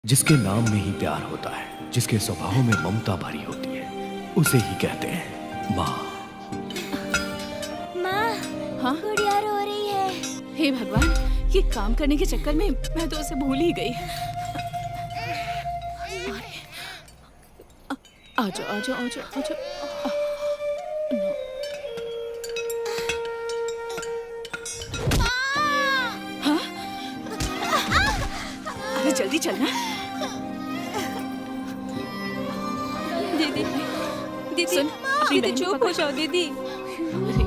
जिसके नाम में ही प्यार होता है, जिसके स्वभाव में ममता भरी होती है, उसे ही कहते हैं माँ। माँ, हाँ? गुड़िया रो रही है। हे भगवान, ये काम करने के चक्कर में मैं तो उसे भूल ही गई। अरे, आजा आजा आजा आजा। नो। हाँ? अरे जल्दी चलना। दीदी, दीदी, सुन, अपनी दीदी बहन को चुप हो पकड़। जाओ दीदी। अरे,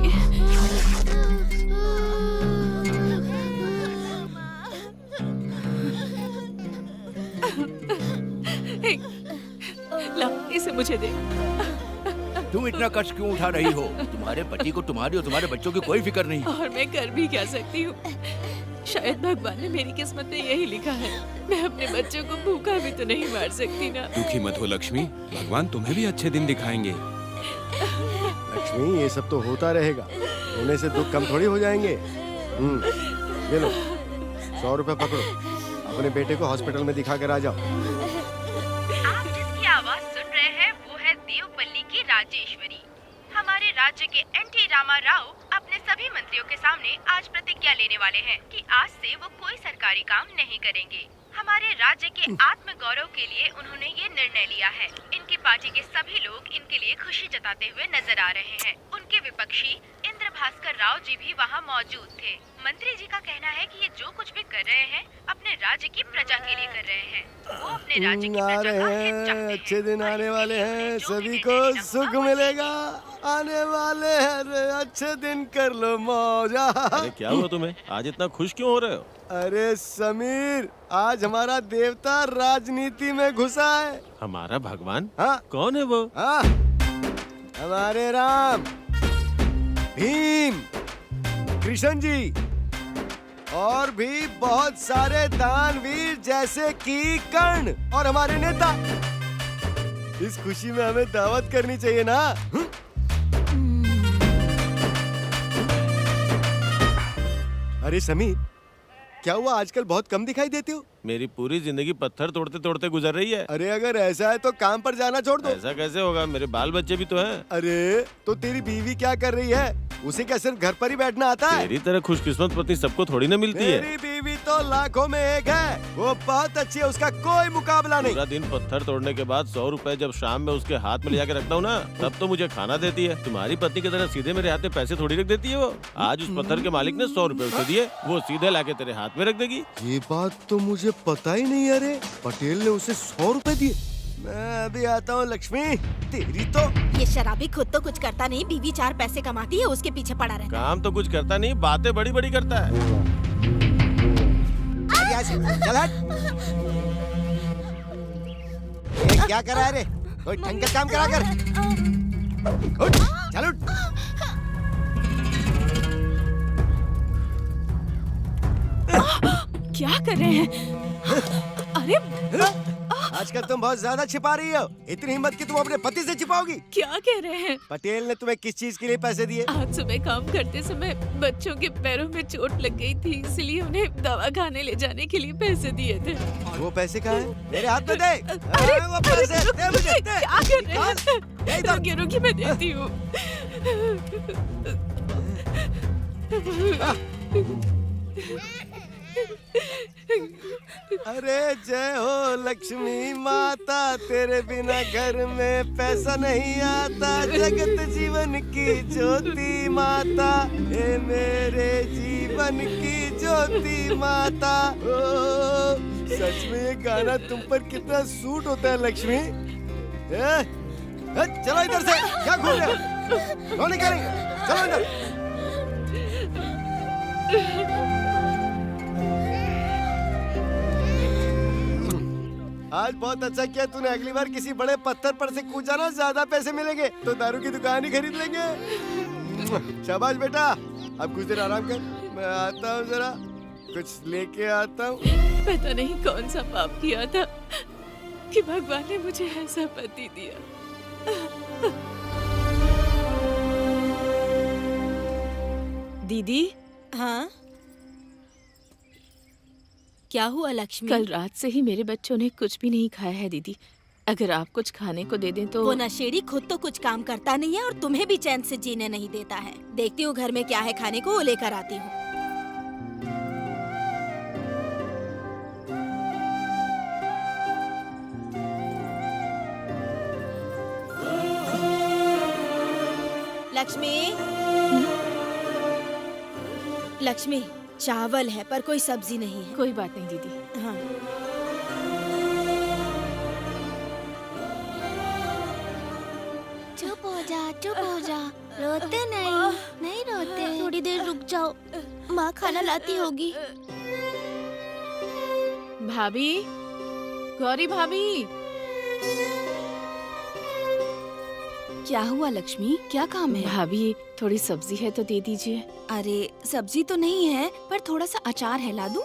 हे, ला इसे मुझे दे। तुम इतना कष्ट क्यों उठा रही हो? तुम्हारे पति को तुम्हारी और तुम्हारे बच्चों की कोई फिक्र नहीं। और मैं कर भी क्या सकती हूँ? शायद भगवान ने मेरी किस्मत में यही लिखा है। मैं अपने बच्चों को भूखा भी तो नहीं मार सकती ना। दुखी मत हो लक्ष्मी, भगवान तुम्हें भी अच्छे दिन दिखाएंगे। लक्ष्मी, ये सब तो होता रहेगा, होने से दुख कम थोड़ी हो जाएंगे। ये लो 100 रुपए पकड़ो, अपने बेटे को हॉस्पिटल में दिखा कर आ जाओ। आप जिसकी आवाज सुन रहे हैं वो है देवपल्ली की राजेश्वरी। हमारे राज्य के एनटी रामा राव अपने सभी मंत्रियों के सामने आज प्रतिज्ञा लेने वाले हैं कि आज से वो कोई सरकारी काम नहीं करेंगे। हमारे राज्य के आत्म गौरव के लिए उन्होंने ये निर्णय लिया है। इनकी पार्टी के सभी लोग इनके लिए खुशी जताते हुए नजर आ रहे हैं। उनके विपक्षी इंद्र भास्कर राव जी भी वहाँ मौजूद थे। मंत्री जी का कहना है कि ये जो कुछ भी कर रहे हैं अपने राज्य की प्रजा के लिए कर रहे हैं। वो अपने राज्य की आ प्रजा रहे का हैं, हित चाहते हैं। अच्छे दिन और आने इसके वाले लिए हैं, उन्हें जो सभी भी को निर्णय लेना सुख होगा, वो मिलेगा। आने वाले हैं रे, अच्छे दिन कर लो मौजा। अरे क्या हुआ तुम्हें? आज इतना खुश क्यों हो रहे हो? अरे समीर, आज हमारा देवता राजनीति में घुसा है। हमारा भगवान? हाँ कौन है वो? हाँ, हमारे राम, भीम, कृष्ण जी और भी बहुत सारे दानवीर जैसे कि कर्ण और हमारे नेता। इस खुशी में हमें दावत करनी चाहिए ना। अरे समीर, क्या हुआ, आजकल बहुत कम दिखाई देते हो? मेरी पूरी जिंदगी पत्थर तोड़ते तोड़ते गुजर रही है। अरे अगर ऐसा है तो काम पर जाना छोड़ दो। ऐसा कैसे होगा? मेरे बाल बच्चे भी तो हैं। अरे तो तेरी बीवी क्या कर रही है? उसे क्या सिर्फ घर पर ही बैठना आता है? तेरी तरह खुशकिस्मत पत्नी सबको थोड़ी ना मिलती है। मेरी बीवी तो लाखों में एक है, वो बहुत अच्छी है, उसका कोई मुकाबला नहीं। पूरा दिन पत्थर तोड़ने के बाद 100 रुपए जब शाम में उसके हाथ में ले जाके रखता हूँ ना, तब तो मुझे खाना देती है। तुम्हारी पत्नी की तरह सीधे मेरे हाथ में पैसे थोड़ी रख देती है वो। आज उस पत्थर के मालिक ने 100 रुपए उसे दिए, वो सीधे लाके तेरे हाथ में रख देगी। ये बात तो मुझे पता ही नहीं। अरे पटेल ने उसे 100 रुपए दिए। मैं अभी आता हूँ लक्ष्मी, तेरी तो। ये शराबी खुद तो कुछ करता नहीं, बीवी 4 पैसे कमाती है, उसके पीछे पड़ा रहता काम तो कुछ करता नहीं, बातें बड़ी बड़ी करता है। चल हट। ये क्या करा है रे? कोई ढंग का काम करा कर। उठ, चल उठ। क्या कर रहे हैं? अरे आजकल तुम बहुत ज्यादा छिपा रही हो। इतनी हिम्मत कि तुम अपने पति से छिपाओगी? क्या कह रहे हैं? पटेल ने तुम्हें किस चीज के लिए पैसे दिए? आज सुबह काम करते समय बच्चों के पैरों में चोट लग गई थी, इसलिए उन्हें दवा खाने ले जाने के लिए पैसे दिए थे। वो पैसे कहाँ हैं? मेरे हाथ में दे। अरे वो पैसे दे मुझे, दे। क्या कर रहे हैं? दे इधर। रुकिए रुकिए, मैं देती हूँ। अरे जय हो लक्ष्मी माता, तेरे बिना घर में पैसा नहीं आता। जगत जीवन की ज्योति माता, हे मेरे जीवन की ज्योति माता। ओ, सच में ये गाना तुम पर कितना सूट होता है लक्ष्मी। चलो इधर से, क्या घूम रहे हो? कौन निकालेंगे? चलो इधर। आज बहुत अच्छा किया तूने, अगली बार किसी बड़े पत्थर पर से कूद जाना, ज्यादा पैसे मिलेंगे तो दारू की दुकान ही खरीद लेंगे। शाबाश बेटा, अब कुछ देर आराम कर, मैं आता हूँ, जरा कुछ लेके आता हूँ। पता नहीं कौन सा पाप किया था कि भगवान ने मुझे ऐसा पति दिया। दीदी, हाँ, क्या हुआ लक्ष्मी? कल रात से ही मेरे बच्चों ने कुछ भी नहीं खाया है दीदी। अगर आप कुछ खाने को दे दें तो। वो नशेड़ी खुद तो कुछ काम करता नहीं है और तुम्हें भी चैन से जीने नहीं देता है। देखती हूँ घर में क्या है खाने को, वो लेकर आती हूँ। लक्ष्मी, लक्ष्मी, चावल है पर कोई सब्जी नहीं है। कोई बात नहीं दीदी। हाँ। चुप हो जा, रोते नहीं रोते। थोड़ी देर रुक जाओ, माँ खाना लाती होगी। भाभी, गौरी भाभी। क्या हुआ लक्ष्मी, क्या काम है? भाभी थोड़ी सब्जी है तो दे दीजिए। अरे सब्जी तो नहीं है पर थोड़ा सा अचार है, ला दूं?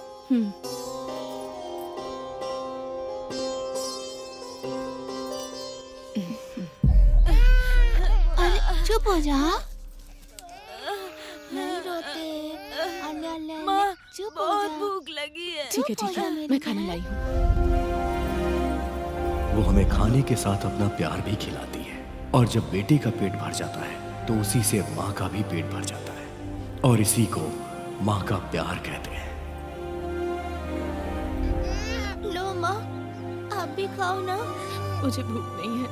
अरे चुप हो जा, नहीं रोते। माँ, चुप हो बहुत जा। भूख लगी है। ठीक है चुप हो ठीक जा है, मेरी मैं खाना बहन। लाई हूँ। वो हमें खाने के साथ अपना प्यार भी खिलाती है और जब बेटे का पेट भर जाता है तो उसी से माँ का भी पेट भर जाता है और इसी को माँ का प्यार कहते हैं। लो माँ, आप भी खाओ ना। मुझे भूख नहीं है।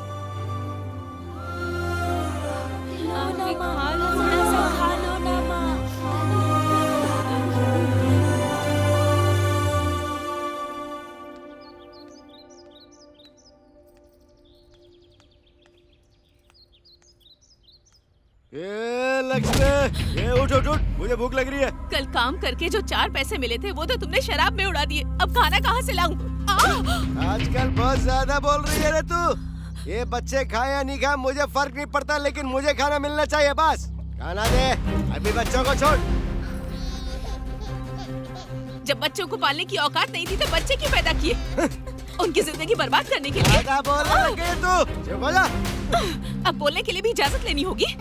लो ना माँ, थोड़ा सा खा लो ना माँ। ए लक्ष्मी, ये उठ उठ उठ, मुझे भूख लग रही है। कल काम करके जो 4 पैसे मिले थे वो तो तुमने शराब में उड़ा दिए। अब खाना कहाँ से लाऊं? आजकल बहुत ज्यादा बोल रही है रे तू। ये बच्चे खाए या नहीं खाए मुझे फर्क नहीं पड़ता, लेकिन मुझे खाना मिलना चाहिए बस। खाना दे, अभी बच्चों को छोड़। जब बच्चों को पालने की औकात नहीं थी तो बच्चे क्यों पैदा किए? उनकी जिंदगी बर्बाद करने के लिए। ज्यादा बोलने लग गई तू, चुप हो जा। अब बोलने के लिए भी इजाजत लेनी होगी।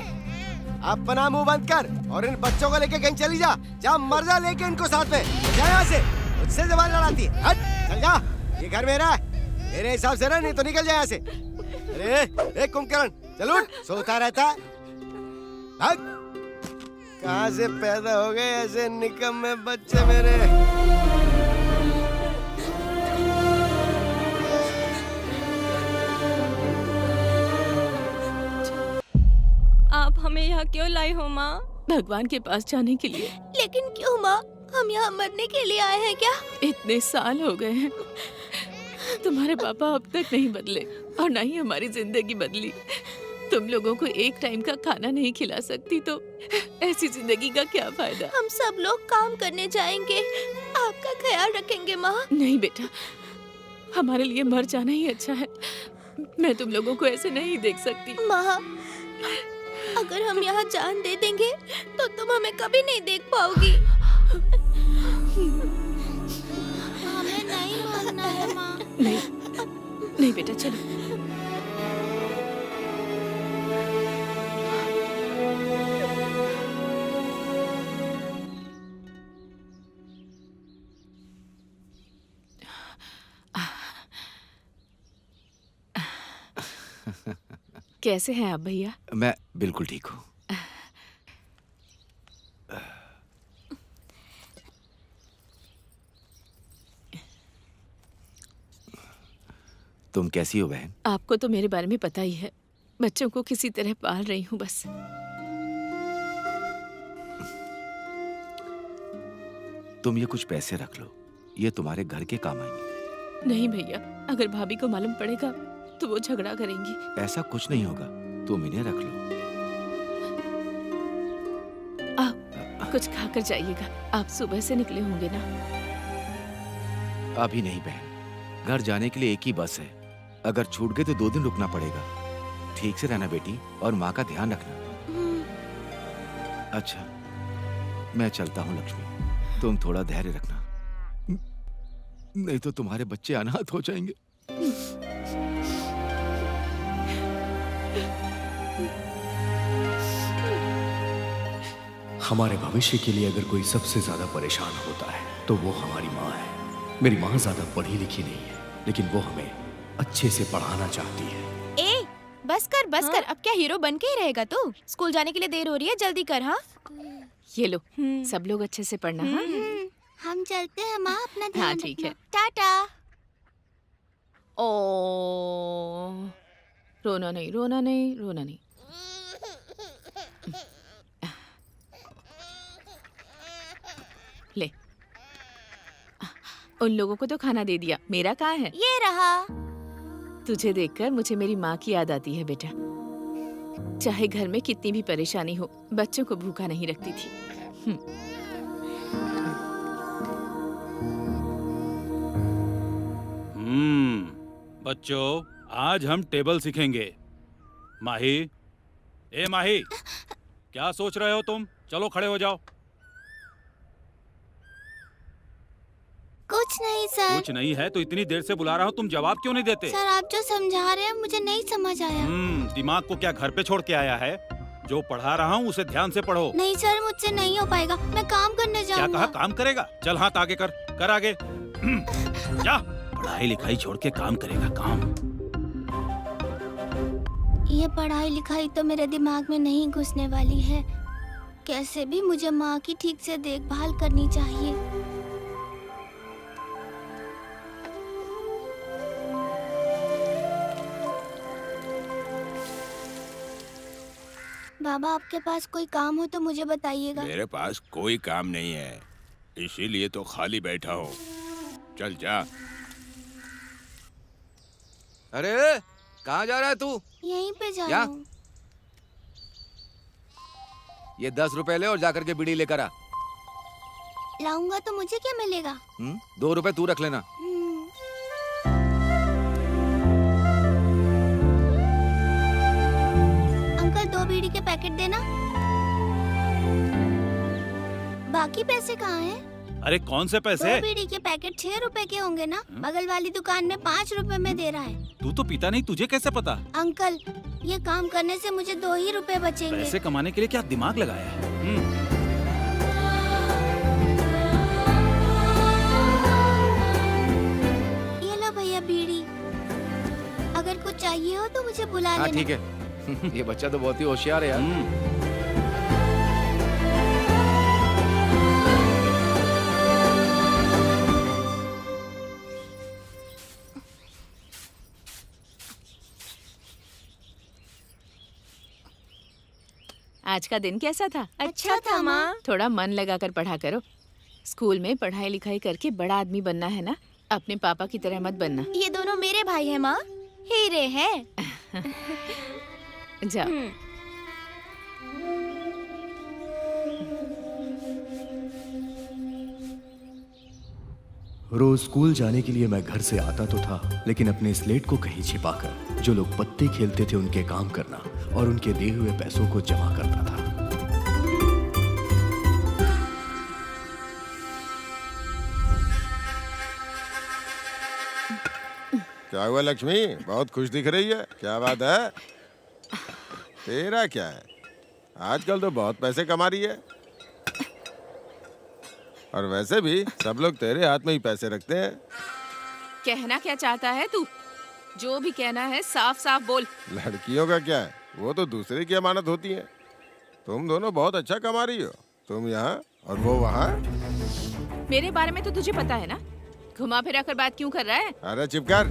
अपना मुंह बंद कर और इन बच्चों को लेके कहीं चली जा। जा मर जा लेके इनको साथ में। जा यहाँ से, मुझसे जबान लड़ाती है। हट, चल जा, ये घर मेरा है। मेरे हिसाब से ना, नहीं तो निकल जा यहाँ से। अरे एक कुंभकर्ण, चल उठ, सोता रहता है। हट, कहाँ से पैदा हो गए ऐसे निकम्मे बच्चे मेरे। आप हमें यहाँ क्यों लाई हो माँ? भगवान के पास जाने के लिए। लेकिन क्यों माँ, हम यहाँ मरने के लिए आए हैं क्या? इतने साल हो गए हैं, तुम्हारे पापा अब तक नहीं बदले और ना ही हमारी जिंदगी बदली। तुम लोगों को एक टाइम का खाना नहीं खिला सकती तो ऐसी जिंदगी का क्या फायदा? हम सब लोग काम करने जाएंगे, आपका ख्याल रखेंगे माँ। नहीं बेटा, हमारे लिए मर जाना ही अच्छा है। मैं तुम लोगों को ऐसे नहीं देख सकती। माँ, अगर हम यहाँ जान दे देंगे तो तुम हमें कभी नहीं देख पाओगी। हमें नहीं मरना है माँ। नहीं, नहीं बेटा, चलो। कैसे हैं आप भैया? मैं बिल्कुल ठीक हूँ। तुम कैसी हो बहन? आपको तो मेरे बारे में पता ही है। बच्चों को किसी तरह पाल रही हूँ बस। तुम ये कुछ पैसे रख लो, ये तुम्हारे घर के काम आएंगे। नहीं भैया, अगर भाभी को मालूम पड़ेगा तो वो झगड़ा करेंगी। ऐसा कुछ नहीं होगा, तुम इन्हें रख लो। आप कुछ खाकर जाइएगा। आप सुबह से निकले होंगे ना? अभी नहीं बहन, घर जाने के लिए एक ही बस है। अगर छूट गए तो 2 दिन रुकना पड़ेगा। ठीक से रहना बेटी और माँ का ध्यान रखना। अच्छा, मैं चलता हूँ लक्ष्मी, तुम थोड़ा धैर्य रखना, नहीं तो तुम्हारे बच्चे अनाथ हो जाएंगे। हमारे भविष्य के लिए अगर कोई सबसे ज्यादा परेशान होता है तो वो हमारी माँ है। मेरी माँ ज्यादा पढ़ी लिखी नहीं है, लेकिन वो हमें अच्छे से पढ़ाना चाहती है। ए, बस कर, अब क्या हीरो बन के ही रहेगा तू? स्कूल जाने के लिए देर हो रही है, जल्दी कर। हाँ, ये लो, सब लोग अच्छे से पढ़ना। हाँ हम चलते हैं माँ, अपना ध्यान हाँ, ठीक है। टाटा। ओ, रोना नहीं, रोना नहीं, रोना नहीं। ले, उन लोगों को तो खाना दे दिया, मेरा कहाँ है? ये रहा। तुझे देखकर मुझे मेरी माँ की याद आती है बेटा। चाहे घर में कितनी भी परेशानी हो, बच्चों को भूखा नहीं रखती थी। बच्चों, आज हम टेबल सीखेंगे। माही, ए माही, क्या सोच रहे हो तुम? चलो खड़े हो जाओ। कुछ नहीं सर। कुछ नहीं है तो इतनी देर से बुला रहा हूँ, तुम जवाब क्यों नहीं देते? सर, आप जो समझा रहे हैं मुझे नहीं समझ आया। दिमाग को क्या घर पे छोड़ के आया है? जो पढ़ा रहा हूँ उसे ध्यान से पढ़ो। नहीं सर, मुझसे नहीं हो पाएगा, मैं काम करने क्या जाऊंगा। कहा? काम करेगा? चल हाथ आगे कर आगे। जा, पढ़ाई लिखाई छोड़ के काम करेगा, काम। ये पढ़ाई लिखाई तो मेरे दिमाग में नहीं घुसने वाली है। कैसे भी मुझे माँ की ठीक से देखभाल करनी चाहिए। बाबा, आपके पास कोई काम हो तो मुझे बताइएगा। मेरे पास कोई काम नहीं है, इसीलिए तो खाली बैठा हूँ। चल जा। अरे कहाँ जा रहा है तू? यहीं पे जा क्या? रहा हूँ। ये 10 रुपए ले और जाकर के बीड़ी लेकर आ। लाऊंगा तो मुझे क्या मिलेगा? 2 रुपए तू रख लेना। अंकल, 2 बीड़ी के पैकेट देना। बाकी पैसे कहाँ हैं? अरे कौन से 2 पैसे? बीड़ी के पैकेट 6 रुपए के होंगे ना? बगल वाली दुकान में 5 रुपए में दे रहा है। तू तो पीता नहीं, तुझे कैसे पता? अंकल, ये काम करने से मुझे 2 ही रुपए बचेंगे। पैसे कमाने के लिए क्या दिमाग लगाया है? ये लो भैया बीड़ी। अगर कुछ चाहिए हो तो मुझे बुला हाँ लेना। ठीक है। ये बच्चा तो बहुत ही होशियार है यार। आज का दिन कैसा था? अच्छा था माँ। थोड़ा मन लगाकर पढ़ा करो। स्कूल में पढ़ाई लिखाई करके बड़ा आदमी बनना है ना, अपने पापा की तरह मत बनना। ये दोनों मेरे भाई हैं माँ, हीरे हैं। जाओ। रोज स्कूल जाने के लिए मैं घर से आता तो था, लेकिन अपने स्लेट को कहीं छिपाकर जो लोग पत्ते खेलते थे उनके काम करना और उनके दिए हुए पैसों को जमा करता था। क्या हुआ लक्ष्मी, बहुत खुश दिख रही है, क्या बात है? तेरा क्या है? आजकल तो बहुत पैसे कमा रही है। और वैसे भी सब लोग तेरे हाथ में ही पैसे रखते हैं। कहना क्या चाहता है तू? जो भी कहना है साफ साफ बोल। लड़कियों का क्या है, वो तो दूसरे की अमानत होती है। तुम दोनों बहुत अच्छा कमा रही हो, तुम यहाँ और वो वहाँ। मेरे बारे में तो तुझे पता है ना, घुमा फिरा कर बात क्यों कर रहा है? अरे चुप कर,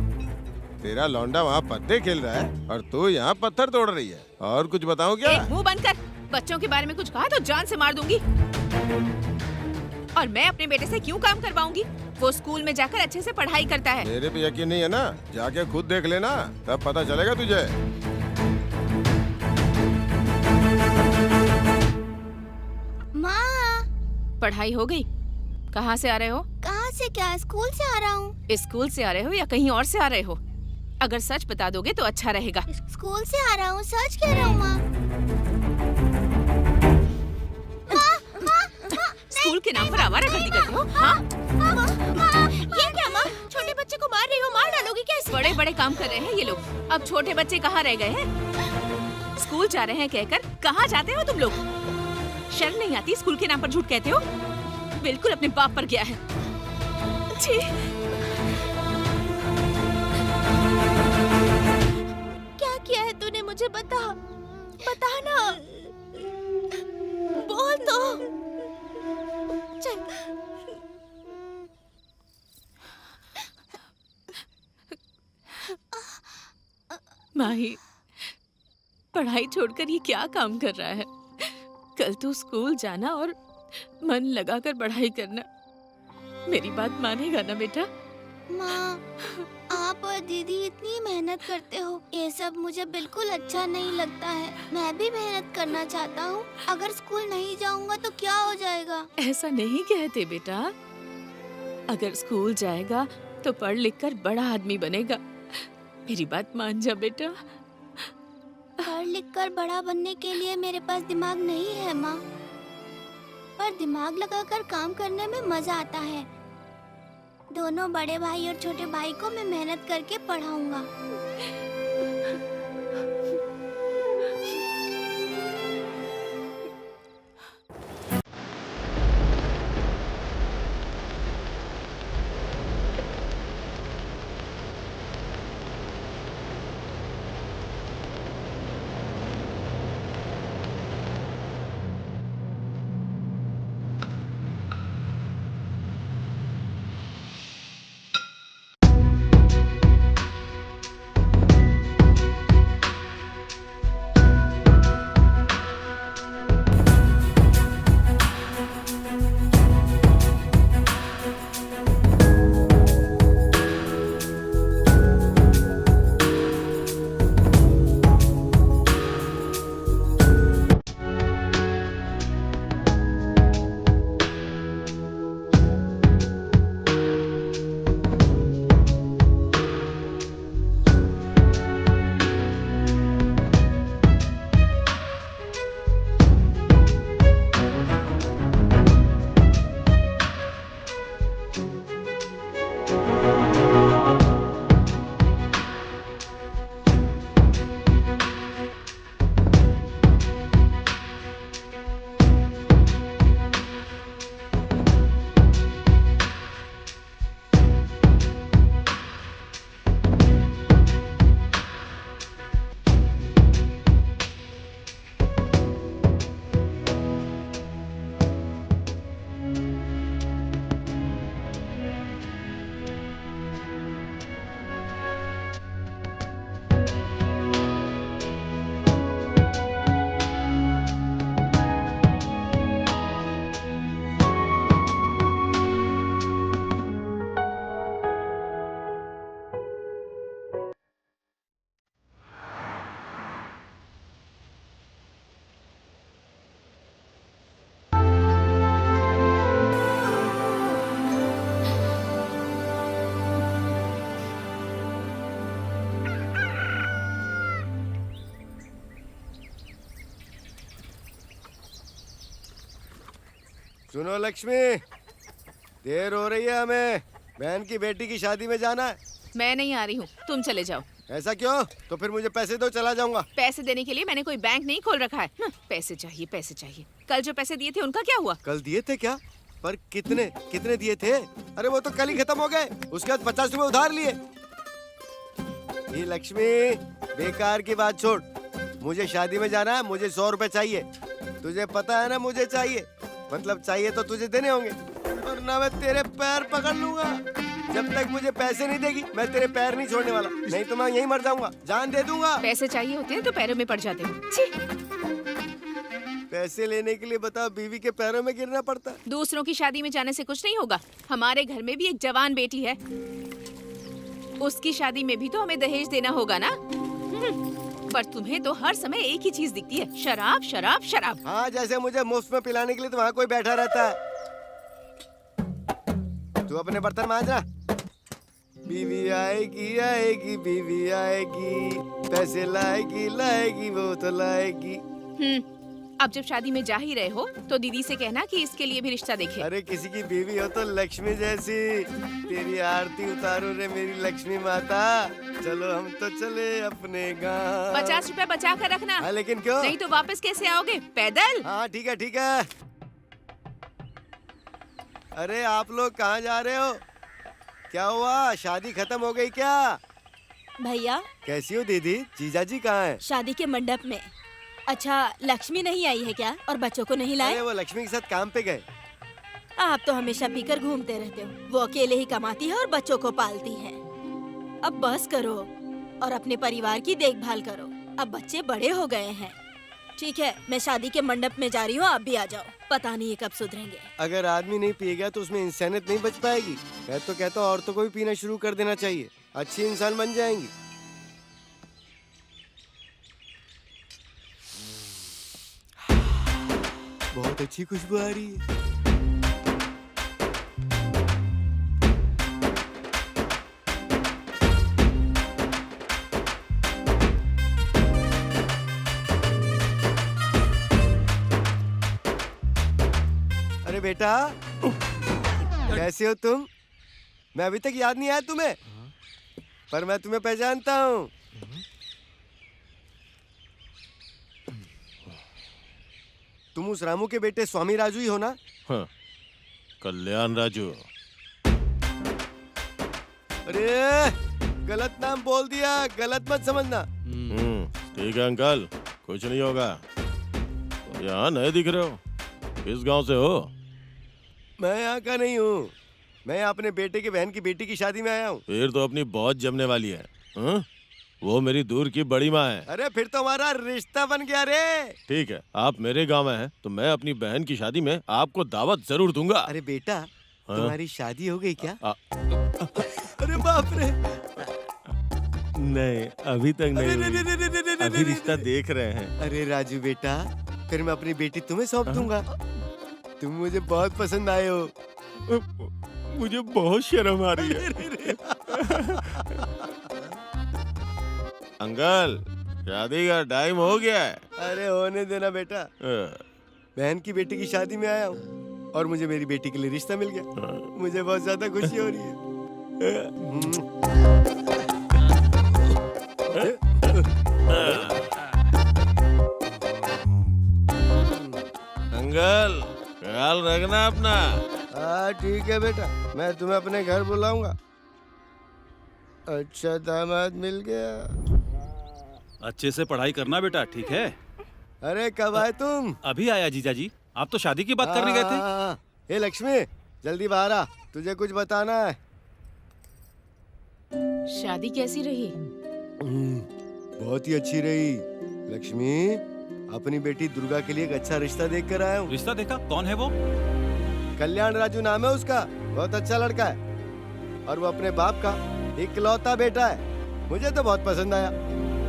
तेरा लौंडा वहाँ पत्ते खेल रहा है और तू यहाँ पत्थर तोड़ रही है। और कुछ बताऊँ क्या? मुंह बंद कर। बच्चों के बारे में कुछ कहा तो जान से मार दूंगी। और मैं अपने बेटे से क्यों काम करवाऊंगी? वो स्कूल में जाकर अच्छे से पढ़ाई करता है। मेरे पे यकीन नहीं है ना? जाके खुद देख लेना, तब पता चलेगा तुझे। माँ, पढ़ाई हो गई? कहाँ से आ रहे हो? कहाँ से क्या, स्कूल से आ रहा हूँ। स्कूल से आ रहे हो या कहीं और से आ रहे हो? अगर सच बता दोगे तो अच्छा रहेगा। स्कूल से आ रहा हूँ, सच कह रहा हूँ माँ। स्कूल के नाम पर आवारागर्दी करते हो? हाँ? ये क्या माँ, छोटे बच्चे को मार रही हो, मार डालोगी कैसे? बड़े बड़े काम कर रहे हैं ये लोग। अब छोटे बच्चे कहाँ रह गए हैं? स्कूल जा रहे हैं कहकर कहाँ जाते हो तुम लोग? शर्म नहीं आती? स्कूल के नाम पर झूठ कहते हो। बिल्कुल अपने बाप पर गया है। छी। माही, पढ़ाई छोड़कर ये क्या काम कर रहा है? कल तो स्कूल जाना और मन लगाकर पढ़ाई करना। मेरी बात मानेगा ना बेटा? माँ, आप और दीदी इतनी मेहनत करते हो, ये सब मुझे बिल्कुल अच्छा नहीं लगता है। मैं भी मेहनत करना चाहता हूँ। अगर स्कूल नहीं जाऊँगा तो क्या हो जाएगा? ऐसा नहीं कहते बेटा। अगर स्कूल जाएगा तो पढ़ लिख कर बड़ा आदमी बनेगा। मेरी बात मान जा बेटा। पढ़ लिख कर बड़ा बनने के लिए मेरे पास दिमाग नहीं है माँ, पर दिमाग लगाकर काम करने में मजा आता है। दोनों बड़े भाई और छोटे भाई को मैं मेहनत करके पढ़ाऊंगा। सुनो लक्ष्मी, देर हो रही है, हमें बहन की बेटी की शादी में जाना है। मैं नहीं आ रही हूँ, तुम चले जाओ। ऐसा क्यों? तो फिर मुझे पैसे दो, चला जाऊंगा। पैसे देने के लिए मैंने कोई बैंक नहीं खोल रखा है। पैसे चाहिए, पैसे चाहिए। कल जो पैसे दिए थे उनका क्या हुआ? कल दिए थे क्या? पर कितने कितने दिए थे? अरे वो तो कल ही खत्म हो गए। उसके बाद 50 रुपए उधार लिए। ये लक्ष्मी, बेकार की बात छोड़, मुझे शादी में जाना है, मुझे 100 रुपए चाहिए। तुझे पता है ना मुझे चाहिए, मतलब चाहिए तो तुझे देने होंगे, वरना मैं तेरे पैर पकड़ लूंगा। जब तक मुझे पैसे नहीं देगी मैं तेरे पैर नहीं छोड़ने वाला, नहीं तो मैं यहीं मर जाऊंगा, जान दे दूंगा। पैसे चाहिए होते हैं तो पैरों में पड़ जाते हो। छी! पैसे लेने के लिए बताओ बीवी के पैरों में गिरना पड़ता है। दूसरों की शादी में जाने से कुछ नहीं होगा। हमारे घर में भी एक जवान बेटी है, उसकी शादी में भी तो हमें दहेज देना होगा ना। पर तुम्हें तो हर समय एक ही चीज दिखती है, शराब शराब शराब। हाँ, जैसे मुझे मुफ्त में पिलाने के लिए तो वहाँ कोई बैठा रहता है। तू अपने बर्तन मांजना। बीवी आएगी आएगी बीवी आएगी, पैसे लाएगी लाएगी वो तो लाएगी। अब जब शादी में जा ही रहे हो तो दीदी से कहना कि इसके लिए भी रिश्ता देखे। अरे किसी की बीवी हो तो लक्ष्मी जैसी। तेरी आरती उतारो रे मेरी लक्ष्मी माता। चलो हम तो चले अपने गाँव। 50 रुपए बचा कर रखना। हाँ, लेकिन क्यों? नहीं तो वापस कैसे आओगे? पैदल? हाँ ठीक है ठीक है। अरे आप लोग कहाँ जा रहे हो? क्या हुआ, शादी खत्म हो गई क्या? भैया कैसी हो दीदी? जीजाजी कहाँ हैं? शादी के मंडप में। अच्छा, लक्ष्मी नहीं आई है क्या? और बच्चों को नहीं लाए? अरे वो लक्ष्मी के साथ काम पे गए। आप तो हमेशा पीकर घूमते रहते हो। वो अकेले ही कमाती है और बच्चों को पालती है। अब बस करो और अपने परिवार की देखभाल करो। अब बच्चे बड़े हो गए हैं। ठीक है, मैं शादी के मंडप में जा रही हूँ, आप भी आ जाओ। पता नहीं ये कब सुधरेंगे। अगर आदमी नहीं पिएगा तो उसमें इंसानियत नहीं बच पाएगी। मैं तो कहता हूँ औरतों को भी पीना शुरू कर देना चाहिए, अच्छी इंसान बन जाएंगी। बहुत अच्छी खुशबू आ रही है। अरे बेटा, कैसे हो तुम? मैं अभी तक याद नहीं आया तुम्हें, पर मैं तुम्हें पहचानता हूँ। तुम उस रामू के बेटे स्वामी राजू ही हो ना? हाँ, कल्याण राजू। अरे गलत नाम बोल दिया, गलत मत समझना। ठीक है अंकल, कुछ नहीं होगा। तो यहाँ नए दिख रहे हो, किस गांव से हो? मैं यहाँ का नहीं हूँ, मैं अपने बेटे की बहन की बेटी की शादी में आया हूँ। फिर तो अपनी बहुत जमने वाली है। हाँ? वो मेरी दूर की बड़ी माँ है। अरे फिर तो हमारा रिश्ता बन गया रे। ठीक है, आप मेरे गांव में हैं, तो मैं अपनी बहन की शादी में आपको दावत जरूर दूंगा। अरे बेटा, हाँ? तुम्हारी शादी हो गई क्या? अरे बाप रे। नहीं, अभी तक नहीं अरे, हुई। अभी रिश्ता देख रहे हैं। अरे राजू बेटा, फिर मैं अपनी बेटी तुम्हें सौंप दूंगा। तुम मुझे बहुत पसंद आए हो। मुझे बहुत शर्म आ रही है। अंकल, शादी का टाइम हो गया है। अरे होने देना बेटा, बहन की बेटी की शादी में आया हूँ और मुझे मेरी बेटी के लिए रिश्ता मिल गया। मुझे बहुत ज्यादा खुशी हो रही है। अंकल, ख्याल रखना अपना। हाँ ठीक है बेटा, मैं तुम्हें अपने घर बुलाऊंगा। अच्छा दामाद मिल गया। अच्छे से पढ़ाई करना बेटा, ठीक है? अरे कब आए तुम? अभी आया जीजा जी। आप तो शादी की बात करने गए थे। हे लक्ष्मी, जल्दी बाहर आ, तुझे कुछ बताना है। शादी कैसी रही? बहुत ही अच्छी रही। लक्ष्मी, अपनी बेटी दुर्गा के लिए एक अच्छा रिश्ता देख कर आया हूँ। रिश्ता देखा? कौन है वो? कल्याण राजू नाम है उसका, बहुत अच्छा लड़का है और वो अपने बाप का इकलौता बेटा है। मुझे तो बहुत पसंद आया।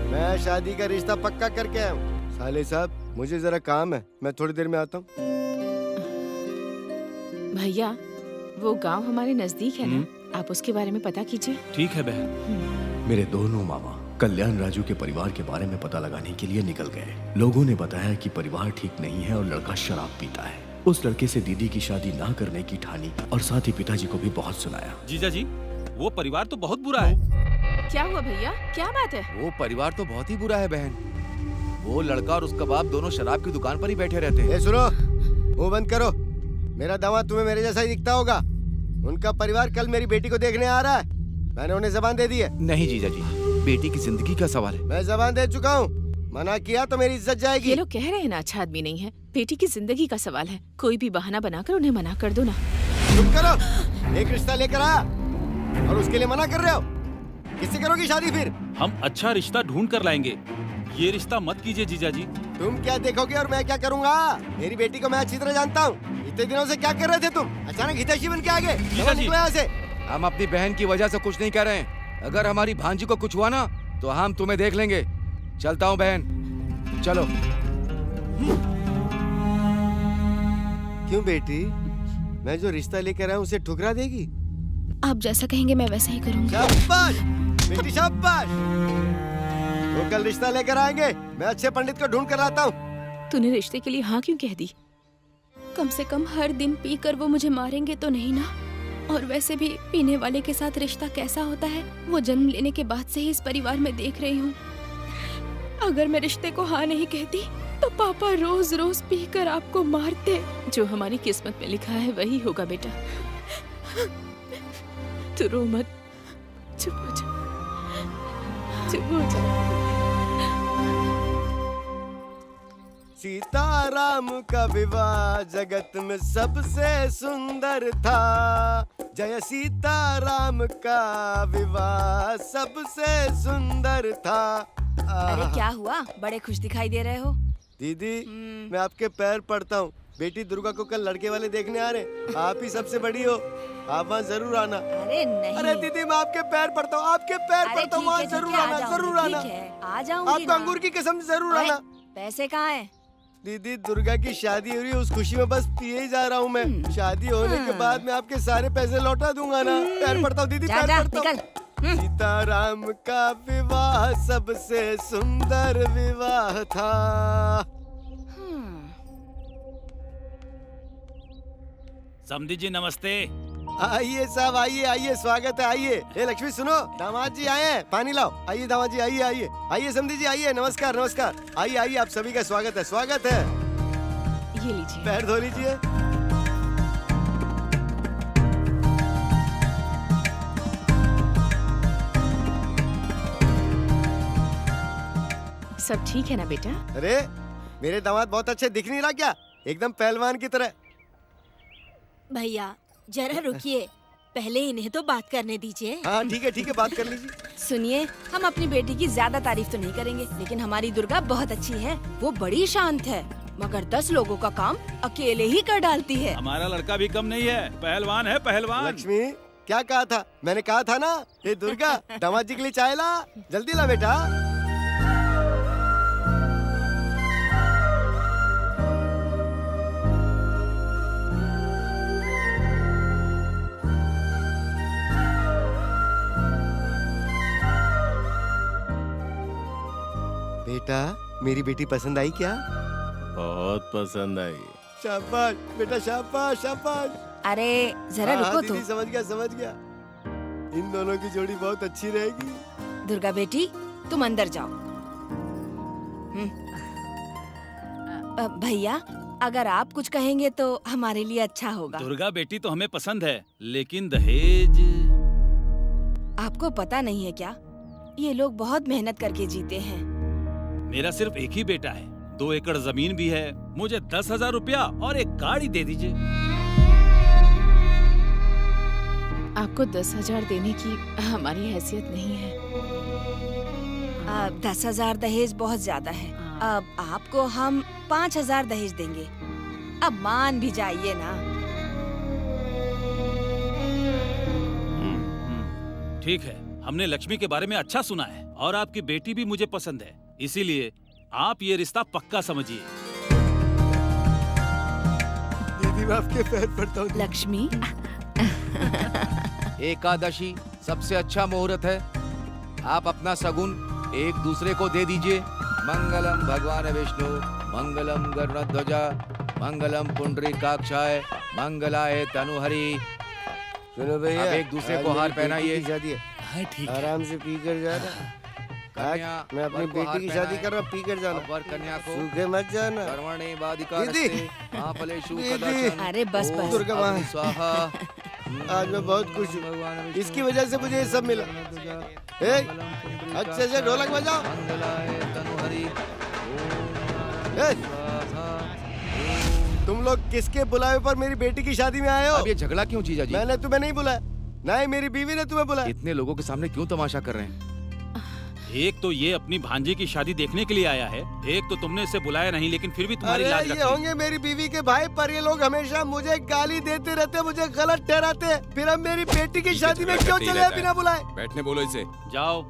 मैं शादी का रिश्ता पक्का करके आया हूँ। साले साहब, मुझे जरा काम है, मैं थोड़ी देर में आता हूँ। भैया, वो गांव हमारे नजदीक है ना, आप उसके बारे में पता कीजिए। ठीक है बहन। मेरे दोनों मामा कल्याण राजू के परिवार के बारे में पता लगाने के लिए निकल गए। लोगों ने बताया कि परिवार ठीक नहीं है और लड़का शराब पीता है। उस लड़के से दीदी की शादी ना करने की ठानी और साथ ही पिताजी को भी बहुत सुनाया। जीजा जी, वो परिवार तो बहुत बुरा है। क्या हुआ भैया, क्या बात है? वो परिवार तो बहुत ही बुरा है बहन। वो लड़का और उसका बाप दोनों शराब की दुकान पर ही बैठे रहते हैं। सुनो, मुंह बंद करो। मेरा दामाद तुम्हें मेरे जैसा ही दिखता होगा। उनका परिवार कल मेरी बेटी को देखने आ रहा है। मैंने उन्हें जबान दे दी है। नहीं जीजा जी, बेटी की जिंदगी का सवाल है। मैं जबान दे चुका हूँ, मना किया तो मेरी इज्जत जाएगी। ये लोग कह रहे हैं ना अच्छा आदमी नहीं है, बेटी की जिंदगी का सवाल है। कोई भी बहाना बनाकर उन्हें मना कर दो ना। चुप करो, एक रिश्ता लेकर आया और उसके लिए मना कर रहे हो। किससे करोगी शादी फिर? हम अच्छा रिश्ता ढूंढ कर लाएंगे, ये रिश्ता मत कीजिए जीजा जी। तुम क्या देखोगे और मैं क्या करूँगा? मेरी बेटी को मैं अच्छी तरह जानता हूँ। इतने दिनों से क्या कर रहे थे तुम? अचानक हितैषी बन के आ गए। निकलो यहाँ से। हम अपनी बहन की वजह से कुछ नहीं कर रहे हैं। अगर हमारी भांजी को कुछ हुआ ना तो हम तुम्हें देख लेंगे। चलता हूँ बहन, चलो। क्यों बेटी, मैं जो रिश्ता लेकर आया उसे ठुकरा देगी? आप जैसा कहेंगे मैं वैसा ही करूंगी। शाबाश बेटी, शाबाश। वो कल रिश्ता लेकर आएंगे, मैं अच्छे पंडित को ढूंढ कर लाता हूँ। तूने रिश्ते के लिए हाँ क्यों कह दी? कम से कम हर दिन पीकर वो मुझे मारेंगे तो नहीं ना। और वैसे भी पीने वाले के साथ रिश्ता कैसा होता है वो जन्म लेने के बाद से ही इस परिवार में देख रही हूँ। अगर मैं रिश्ते को हाँ नहीं कहती तो पापा रोज रोज पीकर आपको मारते। जो हमारी किस्मत में लिखा है वही होगा बेटा। तू रो मत, चुप हो जा, चुप हो जा। सीताराम का विवाह जगत में सबसे सुंदर था। जय सीताराम का विवाह सबसे सुंदर था। अरे क्या हुआ, बड़े खुश दिखाई दे रहे हो। दीदी मैं आपके पैर पड़ता हूँ, बेटी दुर्गा को कल लड़के वाले देखने आ रहे, आप ही सबसे बड़ी हो, आप वहाँ जरूर आना। अरे नहीं, अरे दीदी मैं आपके पैर पड़ता हूँ, आपके पैर पड़ता हूँ, वहाँ जरूर आना, जरूर आना। आ जाऊंगी आपको अंगूर की कसम जरूर आना। पैसे कहाँ हैं? दीदी दुर्गा की शादी हो रही है, उस खुशी में बस पिए ही जा रहा हूँ मैं। शादी होने के बाद मैं आपके सारे पैसे लौटा दूंगा ना। पैर पड़ता हूँ दीदी, पैर पड़ता हूँ। सीताराम का विवाह सबसे सुंदर विवाह था। समधी जी नमस्ते। आइए साहब, आइए आइए, स्वागत है, आइए। ए लक्ष्मी सुनो, दामाद जी आए हैं, पानी लाओ। आइए दामाद जी, आइए आइए आइए, समधी जी आइए, नमस्कार नमस्कार। आइए आइए, आप सभी का स्वागत है, स्वागत है। ये लीजिए। पैर धो लीजिए। सब ठीक है ना बेटा? अरे मेरे दामाद बहुत अच्छे दिख नहीं रहा क्या, एकदम पहलवान की तरह। भैया जरा रुकिए, पहले इन्हें तो बात करने दीजिए। हाँ ठीक है, बात कर लीजिए। सुनिए, हम अपनी बेटी की ज्यादा तारीफ तो नहीं करेंगे, लेकिन हमारी दुर्गा बहुत अच्छी है। वो बड़ी शांत है, मगर 10 लोगों का काम अकेले ही कर डालती है। हमारा लड़का भी कम नहीं है, पहलवान है पहलवान। लक्ष्मी क्या कहा था, मैंने कहा था ना। ये दुर्गा दामाद जी के लिए चाय ला, जल्दी ला बेटा। बेटा मेरी बेटी पसंद आई क्या? बहुत पसंद आई। शाबाश बेटा, शाबाश शाबाश। अरे जरा रुको तो। दीदी समझ गया समझ गया, इन दोनों की जोड़ी बहुत अच्छी रहेगी। दुर्गा बेटी तुम अंदर जाओ। भैया अगर आप कुछ कहेंगे तो हमारे लिए अच्छा होगा। दुर्गा बेटी तो हमें पसंद है, लेकिन दहेज। आपको पता नहीं है क्या, ये लोग बहुत मेहनत करके जीते हैं। मेरा सिर्फ एक ही बेटा है, 2 एकड़ जमीन भी है। मुझे 10,000 रुपया और एक गाड़ी दे दीजिए। आपको 10,000 देने की हमारी हैसियत नहीं है। 10,000 दहेज बहुत ज्यादा है। अब आपको हम 5,000 दहेज देंगे। अब मान भी जाइए ना। ठीक है, हमने लक्ष्मी के बारे में अच्छा सुना है और आपकी बेटी भी मुझे पसंद है, इसीलिए आप ये रिश्ता पक्का समझिए। दीदी मैं आपके पैर पड़ता हूँ। लक्ष्मी एकादशी सबसे अच्छा मुहूर्त है, आप अपना सगुन एक दूसरे को दे दीजिए। मंगलम भगवान विष्णु, मंगलम गरुड़ध्वजा, मंगलम पुंडरीकाक्षाय, मंगलाय तनुहरि। सुनो भैया, अब एक दूसरे को आज हार मेरी पहनाइए। बेटी की शादी है, हाँ ठीक है। आराम से पी कर जाना। आज कन्या, मैं अपनी वर को हार बेटी की शादी पहनाए। कर रहा हूँ, पी कर जाना। वर कन्या को सूखे मत जाना। कर्मणे बाधिका दीदी। रस्ते, महाफलेषु दीदी। कदाचन। अरे बस ओम बस। दुर्गा माँ। अग्नि स्वाहा। आज मैं बहुत खुश हूँ, भगवान विष्णु, इसकी वजह से मुझे ये सब मिला। ए, अच्छे से ढोलक बजाओ। मंगलाय तनुहरि। ए, तुम लोग किसके बुलावे पर मेरी बेटी की शादी में आए हो? अब ये झगड़ा क्यों जीजा जी? मैंने तुम्हें नहीं बुलाया, ना ही मेरी बीवी ने तुम्हें बुलाया। इतने लोगों के सामने क्यों तमाशा कर रहे हैं? एक तो ये अपनी भांजे की शादी देखने के लिए आया है, एक तो तुमने इसे बुलाया नहीं, लेकिन फिर भी तुम्हारी अरे लाज ये रखी। होंगे मेरी बीवी के भाई, पर ये लोग हमेशा मुझे गाली देते रहते, मुझे गलत ठहराते हैं। फिर अब मेरी बेटी की शादी में क्यों चले आए बिना बुलाए? बैठने बोलो इसे। जाओ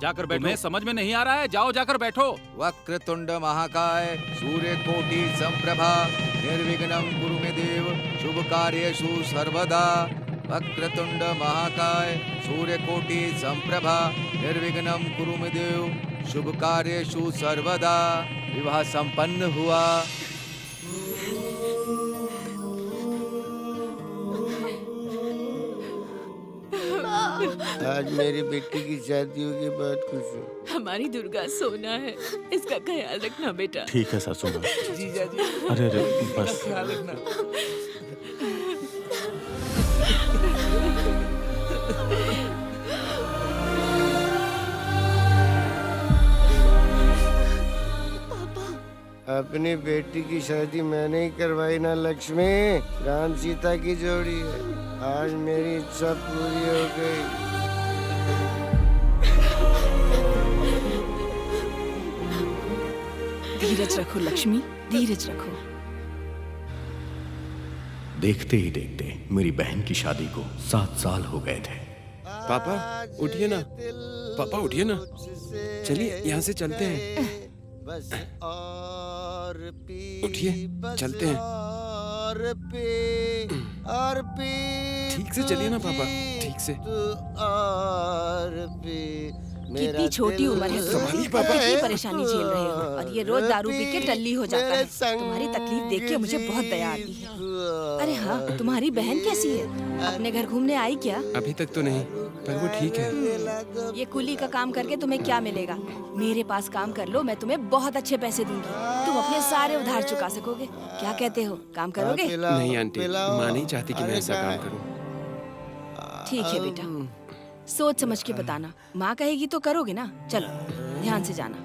जाकर बैठो। तुम्हें समझ में नहीं आ रहा है, जाओ जाकर बैठो। वक्रतुंड महाकाय, सूर्य कोटि संप्रभा, निर्विघ्नं कुरु मे देव, शुभ कार्येषु सर्वदा। वक्रतुंड महाकाय, सूर्य कोटि संप्रभा, निर्विघ्नं कुरु मे देव, शुभ कार्येषु सर्वदा। विवाह संपन्न हुआ। आज मेरी बेटी की शादी होगी, बहुत खुश हूँ। हमारी दुर्गा सोना है, इसका ख्याल रखना बेटा। ठीक है सासू माँ। जीजा जी अरे बस। ख्याल रखना। अपनी बेटी की शादी मैंने ही करवाई ना लक्ष्मी। राम सीता की जोड़ी है। आज मेरी इच्छा पूरी हो गई। धीरज रखो लक्ष्मी, धीरज रखो। देखते ही देखते मेरी बहन की शादी को 7 साल हो गए थे। पापा उठिए ना, पापा उठिए ना, चलिए यहाँ से चलते हैं। बस और पी, उठिए, चलते हैं। और पी ठीक से चलिए ना पापा, ठीक से। और पी कितनी छोटी उम्र है, संभालिए पापा। कितनी परेशानी झेल रहे हो और ये रोज दारू पी के टल्ली हो जाता है। तुम्हारी तकलीफ देख के मुझे बहुत दया आती है। अरे हाँ, तुम्हारी बहन कैसी है? अपने घर घूमने आई क्या? अभी तक तो नहीं, पर वो ठीक है। ये कुली का काम करके तुम्हें क्या मिलेगा? मेरे पास काम कर लो, मैं तुम्हें बहुत अच्छे पैसे दूंगी। तुम अपने सारे उधार चुका सकोगे। क्या कहते हो, काम करोगे? नहीं आंटी, माँ नहीं चाहती कि मैं ऐसा काम करूँ। ठीक है बेटा, सोच समझ के बताना। माँ कहेगी तो करोगे ना? चलो ध्यान से जाना।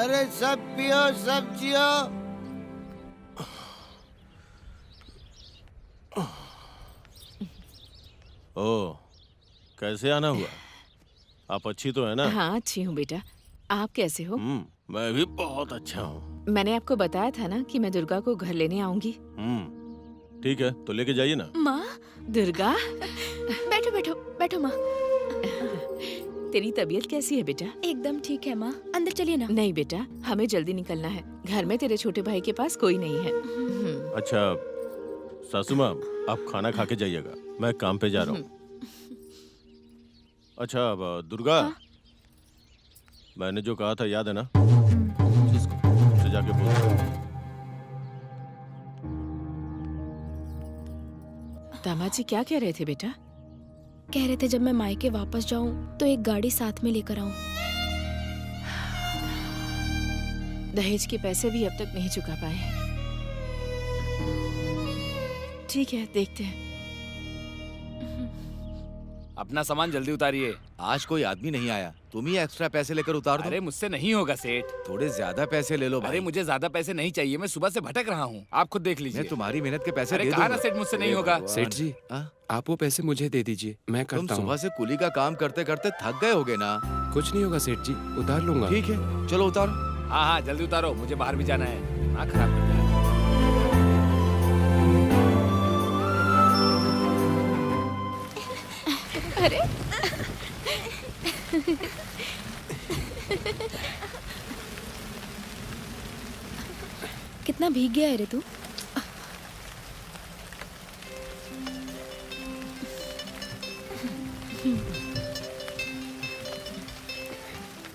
अरे सब पियो, सब जियो। ओ, कैसे आना हुआ? आप अच्छी तो है ना? हाँ अच्छी हूँ बेटा, आप कैसे हो? मैं भी बहुत अच्छा हूँ। मैंने आपको बताया था ना कि मैं दुर्गा को घर लेने आऊंगी। ठीक है, तो लेके जाइए ना। माँ, दुर्गा, बैठो बैठो बैठो माँ। तेरी तबीयत कैसी है बेटा? एकदम ठीक है माँ, अंदर चलिए ना। नहीं बेटा, हमें जल्दी निकलना है। घर में तेरे छोटे भाई के पास कोई नहीं है। अच्छा सासू माँ, आप खाना खा के जाइएगा, मैं काम पे जा रहा हूँ। अच्छा अब दुर्गा, मैंने जो कहा था याद है ना? उससे जाके बोल। दामाद जी क्या कह रहे थे बेटा? कह रहे थे जब मैं मायके वापस जाऊं तो एक गाड़ी साथ में लेकर आऊं। दहेज के पैसे भी अब तक नहीं चुका पाए। ठीक है, देखते हैं। अपना सामान जल्दी उतारिए। आज कोई आदमी नहीं आया, तुम ही एक्स्ट्रा पैसे लेकर उतार दो। अरे मुझसे नहीं होगा सेठ। थोड़े ज्यादा पैसे ले लो भाई। अरे मुझे ज्यादा पैसे नहीं चाहिए, मैं सुबह से भटक रहा हूँ, आप खुद देख लीजिए। मैं तुम्हारी मेहनत के पैसे अरे दे कहा ना दूंगा। सेठ, मुझसे नहीं होगा। सेठ जी, आप वो पैसे मुझे दे दीजिए, मैं तुम करता हूँ। सुबह से कुली का काम करते करते थक गए होगे ना? कुछ नहीं होगा सेठ जी, उतार लूंगा। ठीक है, चलो उतारो। हाँ हाँ जल्दी उतारो, मुझे बाहर भी जाना है। दिमाग खराब कर दिया। अरे कितना भीग गया है रे तू।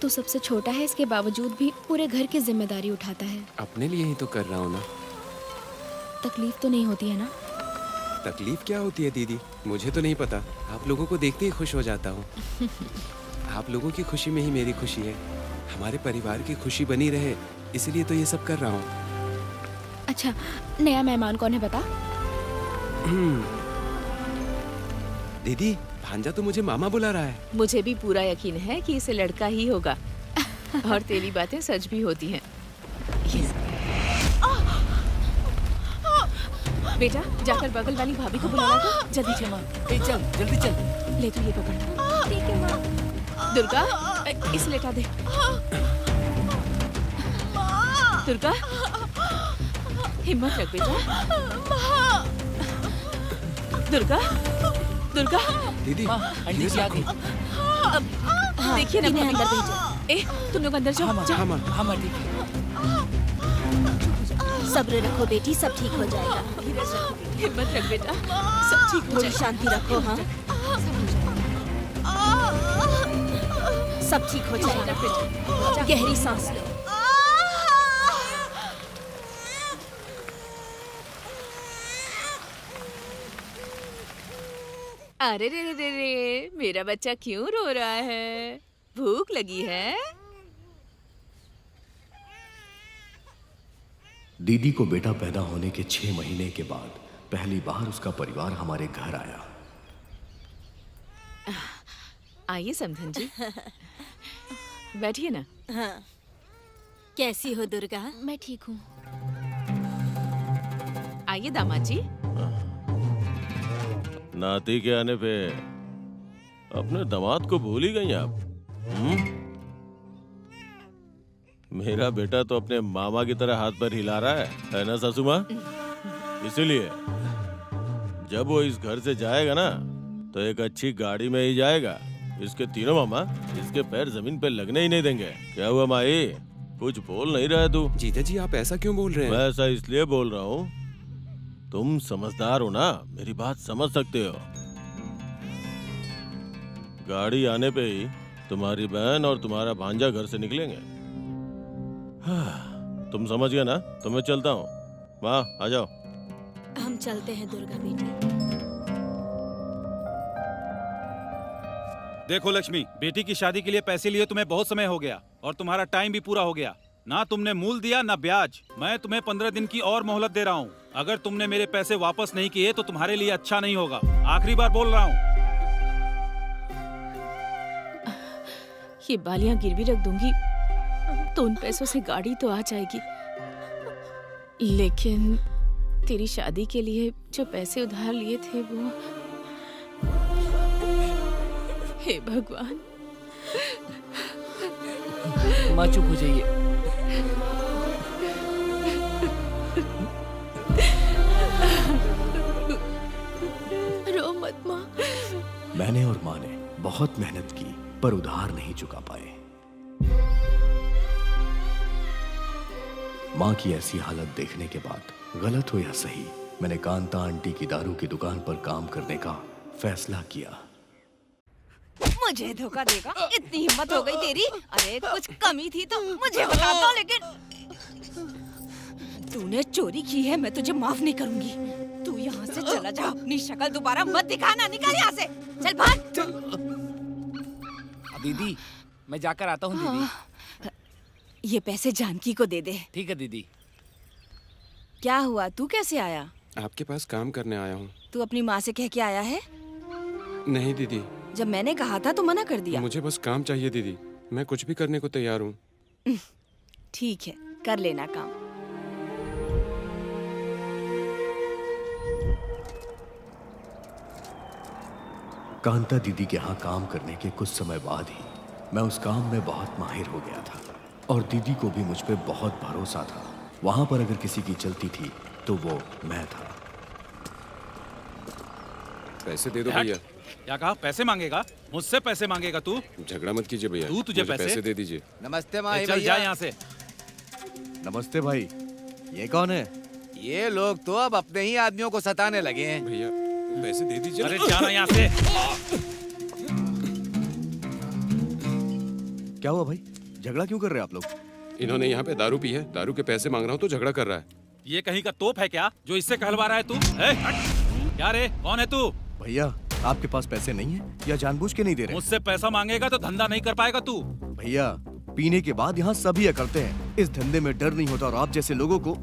तू सबसे छोटा है, इसके बावजूद भी पूरे घर की जिम्मेदारी उठाता है। अपने लिए ही तो कर रहा हूँ ना। तकलीफ तो नहीं होती है ना? तकलीफ क्या होती है दीदी, मुझे तो नहीं पता। आप लोगों को देखते ही खुश हो जाता हूँ। आप लोगों की खुशी में ही मेरी खुशी है। हमारे परिवार की खुशी बनी रहे, इसीलिए तो ये सब कर रहा हूँ। अच्छा, नया मेहमान कौन है बता? दीदी, भांजा तो मुझे मामा बुला रहा है। मुझे भी पूरा यकीन है कि इसे लड़का ही होगा। और तेरी बातें सच भी होती हैं। बेटा, जाकर बगल वाली भाभी को बुला ला। जल्दी चल माँ। चल जल्दी चल। ले तो ये पकड़। ठीक है माँ। दुर्गा, इसे लेटा दे। दुर्गा, हिम्मत रख बेटा। दुर्गा, दुर्गा। दीदी, अंडी क्या थी? देखिए ना, इन्हें भाभी। अंदर भेजो। ए, तुम लोग अंदर जाओ। जाओ। हाँ माँ, ठीक है। सब्र रखो बेटी, सब ठीक हो जाएगा। हिम्मत रख बेटा, सब ठीक हो थोड़ी जाएगा। शांति रखो। हाँ, सब ठीक हो जाएगा। गहरी सांस लो। अरे रे रे रे रे, मेरा बच्चा क्यों रो रहा है? भूख लगी है? दीदी को बेटा पैदा होने के 6 महीने के बाद पहली बार उसका परिवार हमारे घर आया। आइए समधन जी, बैठिए ना। हाँ, कैसी हो दुर्गा? मैं ठीक हूँ। आइए दामाद जी। नाती के आने पे अपने दामाद को भूल ही गई आप। मेरा बेटा तो अपने मामा की तरह हाथ पर हिला रहा है ना सासू माँ? इसीलिए जब वो इस घर से जाएगा ना तो एक अच्छी गाड़ी में ही जाएगा। इसके तीनों मामा इसके पैर जमीन पे लगने ही नहीं देंगे। क्या हुआ माई, कुछ बोल नहीं रहा तू? जीजा जी आप ऐसा क्यों बोल रहे हैं? मैं ऐसा इसलिए बोल रहा हूँ, तुम समझदार हो ना, मेरी बात समझ सकते हो। गाड़ी आने पे ही तुम्हारी बहन और तुम्हारा भांजा घर से निकलेंगे। तुम समझ गए ना? तो मैं चलता हूँ। माँ आ जाओ। हम चलते हैं दुर्गा बेटी। देखो लक्ष्मी, बेटी की शादी के लिए पैसे लिए तुम्हें बहुत समय हो गया और तुम्हारा टाइम भी पूरा हो गया। ना तुमने मूल दिया ना ब्याज। मैं तुम्हें 15 दिन की और मोहलत दे रहा हूँ। अगर तुमने मेरे पैसे वापस नहीं किए तो तुम्हारे लिए अच्छा नहीं होगा। आखिरी बार बोल रहा हूँ। ये बालियां गिरवी रख दूंगी तो उन पैसों से गाड़ी तो आ जाएगी, लेकिन तेरी शादी के लिए जो पैसे उधार लिए थे वो, हे भगवान। माँ चुप हो जाइए। रो मत माँ। मैंने और माँ ने बहुत मेहनत की पर उधार नहीं चुका पाए। माँ की ऐसी हालत देखने के बाद, गलत हो या सही, मैंने कांता आंटी की दारू की दुकान पर काम करने का फैसला किया। मुझे धोखा देगा? इतनी हिम्मत हो गई तेरी? अरे कुछ कमी थी तो मुझे बता दो, लेकिन तूने चोरी की है, मैं तुझे माफ नहीं करूंगी। तू यहाँ से चला जा, अपनी शक्ल दोबारा मत दिखाना। निकल यहाँ से, चल भाग। दीदी मैं जाकर आता हूँ। दीदी ये पैसे जानकी को दे दे। ठीक है दीदी। क्या हुआ, तू कैसे आया? आपके पास काम करने आया हूँ। तू अपनी माँ से कह के आया है? नहीं दीदी, जब मैंने कहा था तो मना कर दिया। मुझे बस काम चाहिए दीदी, मैं कुछ भी करने को तैयार हूँ। ठीक है, कर लेना काम। कांता दीदी के यहाँ काम करने के कुछ समय बाद ही मैं उस काम में बहुत माहिर हो गया था और दीदी को भी मुझ पे बहुत भरोसा था। वहां पर अगर किसी की चलती थी तो वो मैं था। पैसे दे दो भैया। क्या कहा? पैसे मांगेगा? मुझसे पैसे मांगेगा तू? झगड़ा मत कीजिए भैया। तुझे मुझे पैसे दे दीजिए। नमस्ते माँ। चल जा यहाँ से। नमस्ते भाई, ये कौन है? ये लोग तो अब अपने ही आदमियों को सताने लगे हैं। भैया पैसे दे दीजिए। अरे जाना यहाँ से। क्या हुआ भाई, झगड़ा क्यों कर रहे हैं आप लोग? इन्होंने यहाँ पे दारू पी है, दारू के पैसे मांग रहा हूँ तो झगड़ा कर रहा है। ये कहीं का तोप है क्या जो इससे कहलवा रहा है तू? क्या रे, कौन है तू? भैया आपके पास पैसे नहीं है या जानबूझ के नहीं दे रहे? मुझसे पैसा मांगेगा तो धंधा नहीं कर पाएगा तू। भैया पीने के बाद यहाँ सभी ये करते हैं। इस धंधे में डर नहीं होता और आप जैसे लोगों को,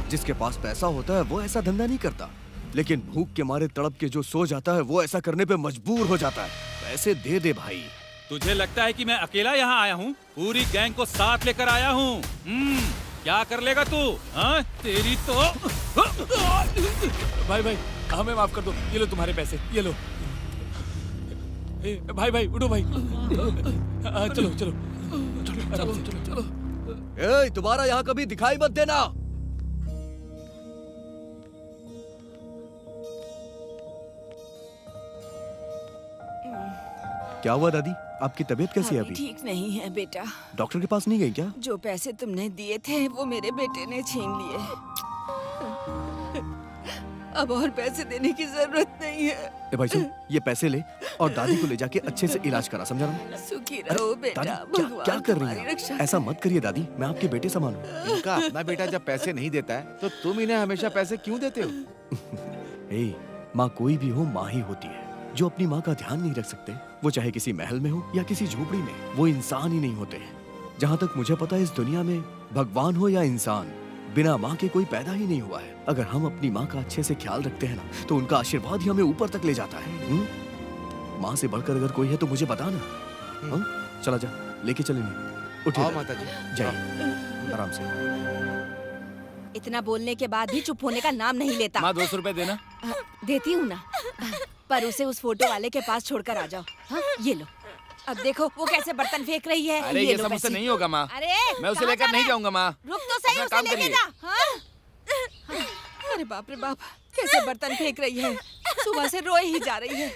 जिसके पास पैसा होता है वो ऐसा धंधा नहीं करता, लेकिन भूख के मारे तड़प के जो सो जाता है वो ऐसा करने पे मजबूर हो जाता है। पैसे दे दे भाई। तुझे लगता है कि मैं अकेला यहाँ आया हूँ? पूरी गैंग को साथ लेकर आया हूँ। क्या कर लेगा तू? हाँ तेरी तो। भाई भाई हमें माफ कर दो, ये लो तुम्हारे पैसे, ये लो। भाई भाई उठो भाई। चलो चलो चलो चलो चलो। ए, तुम्हारा यहाँ कभी दिखाई मत देना। क्या हुआ दादी, आपकी तबीयत कैसी है अभी? ठीक नहीं है बेटा। डॉक्टर के पास नहीं गई क्या? जो पैसे तुमने दिए थे वो मेरे बेटे ने छीन लिए। अब और पैसे देने की जरूरत नहीं है। ए भाई सुन, ये पैसे ले और दादी को ले जाके अच्छे से इलाज करा, समझा ना? सुखी रहो बेटा। दादी क्या कर रही है? ऐसा मत करिए दादी, मैं आपके बेटे समान हूँ। इनका अपना बेटा जब पैसे नहीं देता है तो तुम इन्हें हमेशा पैसे क्यों देते हो? ए, माँ कोई भी हो माँ ही होती है। जो अपनी माँ का ध्यान नहीं रख सकते, वो चाहे किसी महल में हो या किसी झोपड़ी में, वो इंसान ही नहीं होते। जहाँ तक मुझे पता है इस दुनिया में भगवान हो या इंसान, बिना माँ के कोई पैदा ही नहीं हुआ है। अगर हम अपनी माँ का अच्छे से ख्याल रखते हैं ना तो उनका आशीर्वाद ही हमें ऊपर तक ले जाता है। माँ से बढ़कर अगर कोई है तो मुझे बता ना। चला जा, लेके चलेंगे। उठिए आओ दादी। माता जी। जाइए आराम से। इतना बोलने के बाद भी चुप होने का नाम नहीं लेता। माँ 200 रुपए देना। देती हूँ ना, पर उसे उस फोटो वाले के पास छोड़कर आ जाओ। हाँ, ये लो। अब देखो वो कैसे बर्तन फेंक रही है। अरे ये लो सब मुझसे पैसे। नहीं होगा माँ। अरे मैं उसे कहाँ लेकर जा नहीं रहा है? जाऊंगा माँ। रुक तो सही, अपना उसे काम लेके करिए। जा। हाँ? अरे बाप रे बाप, कैसे बर्तन फेंक रही है। सुबह से रोए ही जा रही है।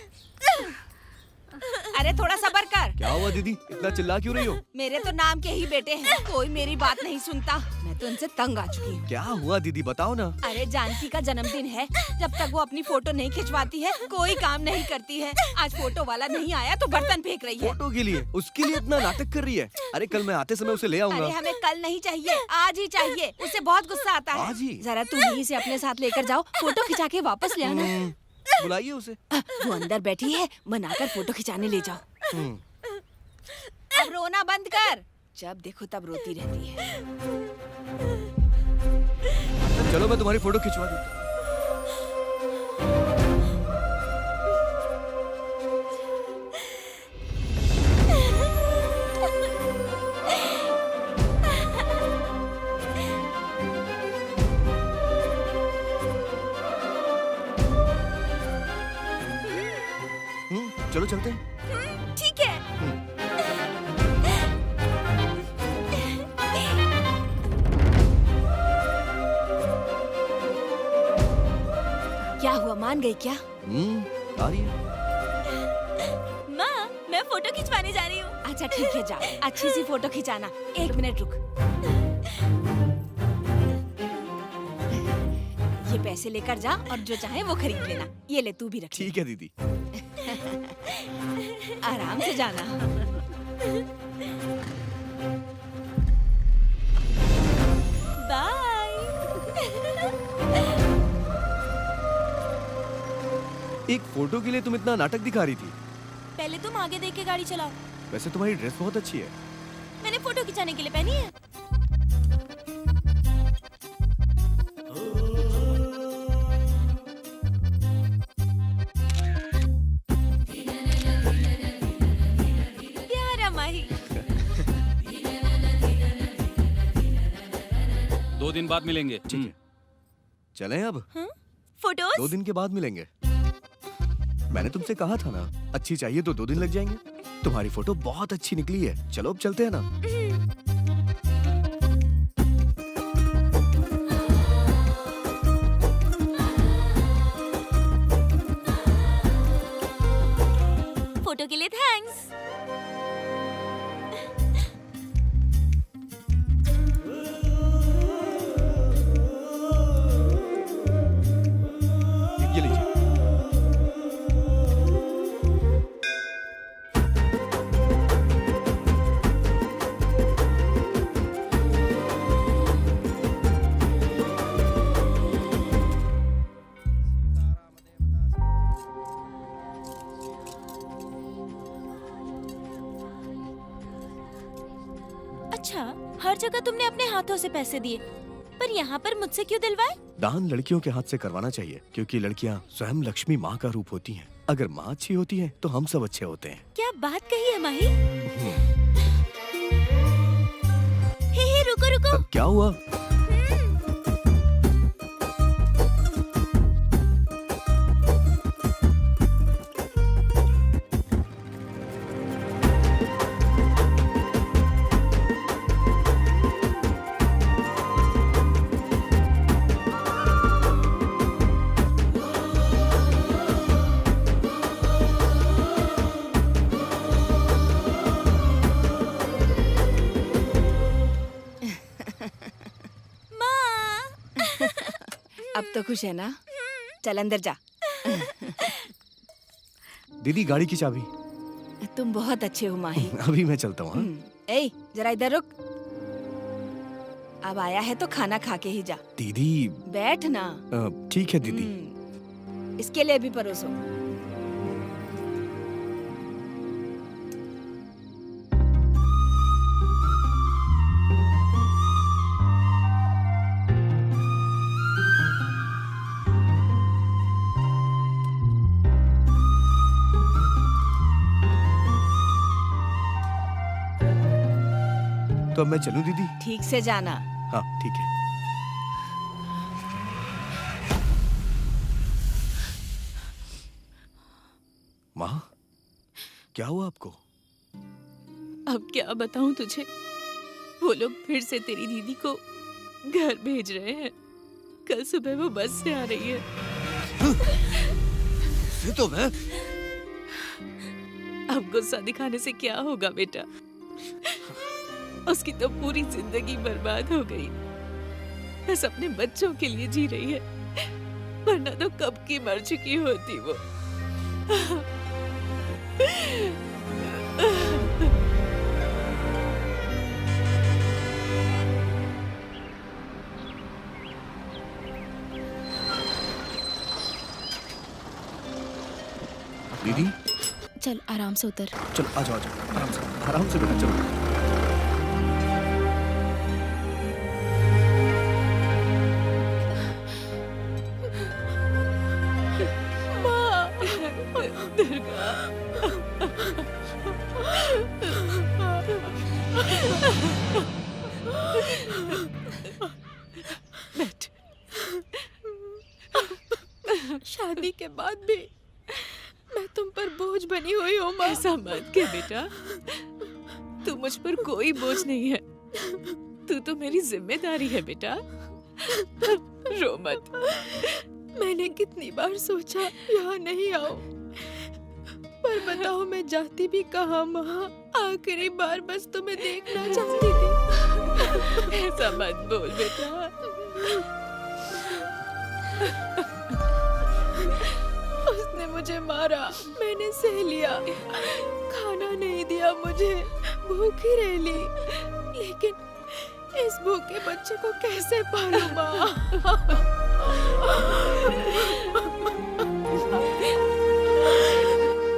अरे थोड़ा सब्र कर। क्या हुआ दीदी, इतना चिल्ला क्यों रही हो? मेरे तो नाम के ही बेटे हैं, कोई मेरी बात नहीं सुनता। मैं तो उनसे तंग आ चुकी हूँ। क्या हुआ दीदी, बताओ ना। अरे जानकी का जन्मदिन है, जब तक वो अपनी फोटो नहीं खिंचवाती है कोई काम नहीं करती है। आज फोटो वाला नहीं आया तो बर्तन फेंक रही है। फोटो के लिए, उसके लिए इतना नाटक कर रही है। अरे कल मैं आते समय उसे ले आऊंगा। अरे हमें कल नहीं चाहिए, आज ही चाहिए। उसे बहुत गुस्सा आता है। आज ही? जरा तुम ही इसे अपने साथ लेकर जाओ, फोटो खिंचा के वापस ले आना। बुलाइए उसे। वो अंदर बैठी है, मनाकर फोटो खिंचाने ले जाओ। अब रोना बंद कर, जब देखो तब रोती रहती है। चलो मैं तुम्हारी फोटो खिंचवा देता हूँ। चलो चलते हैं। ठीक है। क्या हुआ, मान गई क्या? आ रही है। माँ, मैं फोटो खिंचवाने जा रही हूँ। अच्छा ठीक है, जा अच्छी सी फोटो खिंचाना। 1 मिनट रुक। ये पैसे लेकर जा और जो चाहे वो खरीद लेना। ये ले, तू भी रख। ठीक है दीदी। आराम से जाना। बाय। एक फोटो के लिए तुम इतना नाटक दिखा रही थी। पहले तुम आगे देख के गाड़ी चलाओ। वैसे तुम्हारी ड्रेस बहुत अच्छी है। मैंने फोटो खिंचाने के लिए पहनी है। प्यारा माही। 2 दिन बाद मिलेंगे। ठीक है, चलें अब। फोटोज? 2 दिन के बाद मिलेंगे। मैंने तुमसे कहा था ना, अच्छी चाहिए तो 2 दिन लग जाएंगे। तुम्हारी फोटो बहुत अच्छी निकली है। चलो अब चलते हैं ना। फोटो के लिए थैंक्स। ये लीजिए। अच्छा, हर जगह तुमने अपने हाथों से पैसे दिए, पर यहाँ पर मुझसे क्यों दिलवाए? दान लड़कियों के हाथ से करवाना चाहिए, क्योंकि लड़कियाँ स्वयं लक्ष्मी माँ का रूप होती हैं। अगर माँ अच्छी होती है तो हम सब अच्छे होते हैं। क्या बात कही है माही? हे रुको रुको। क्या हुआ? अब तो खुश है ना? चल अंदर जा। दीदी गाड़ी की चाबी। तुम बहुत अच्छे हो माही। अभी मैं चलता हूँ। ए, जरा इधर रुक। अब आया है तो खाना खा के ही जा। दीदी। बैठ ना। ठीक है दीदी। इसके लिए भी परोसो। तो अब मैं चलूं दीदी? ठीक से जाना। हाँ ठीक है। माँ, क्या हुआ आपको? अब क्या बताऊं तुझे, वो लोग फिर से तेरी दीदी को घर भेज रहे हैं। कल सुबह वो बस से आ रही है। तो मैं अब गुस्सा दिखाने से क्या होगा बेटा, उसकी तो पूरी जिंदगी बर्बाद हो गई। बस अपने बच्चों के लिए जी रही है, वरना तो कब की मर चुकी होती वो। दीदी चल आराम से उतर। चल आ जाओ आराम से बेटा चलो। बैठ। शादी के बाद भी मैं तुम पर बोझ बनी हुई हूँ माँ। ऐसा मत कह बेटा, तू मुझ पर कोई बोझ नहीं है, तू तो मेरी जिम्मेदारी है बेटा। रो मत। मैंने कितनी बार सोचा यहाँ नहीं आऊं, पर बताओ मैं जाती भी कहाँ माँ। आखिरी बार बस तुम्हें देखना चाहती थी। ऐसा मत बोल बेटा। उसने मुझे मारा, मैंने सह लिया, खाना नहीं दिया मुझे, भूखी रह ली, लेकिन इस भूखे बच्चे को कैसे पालूं माँ?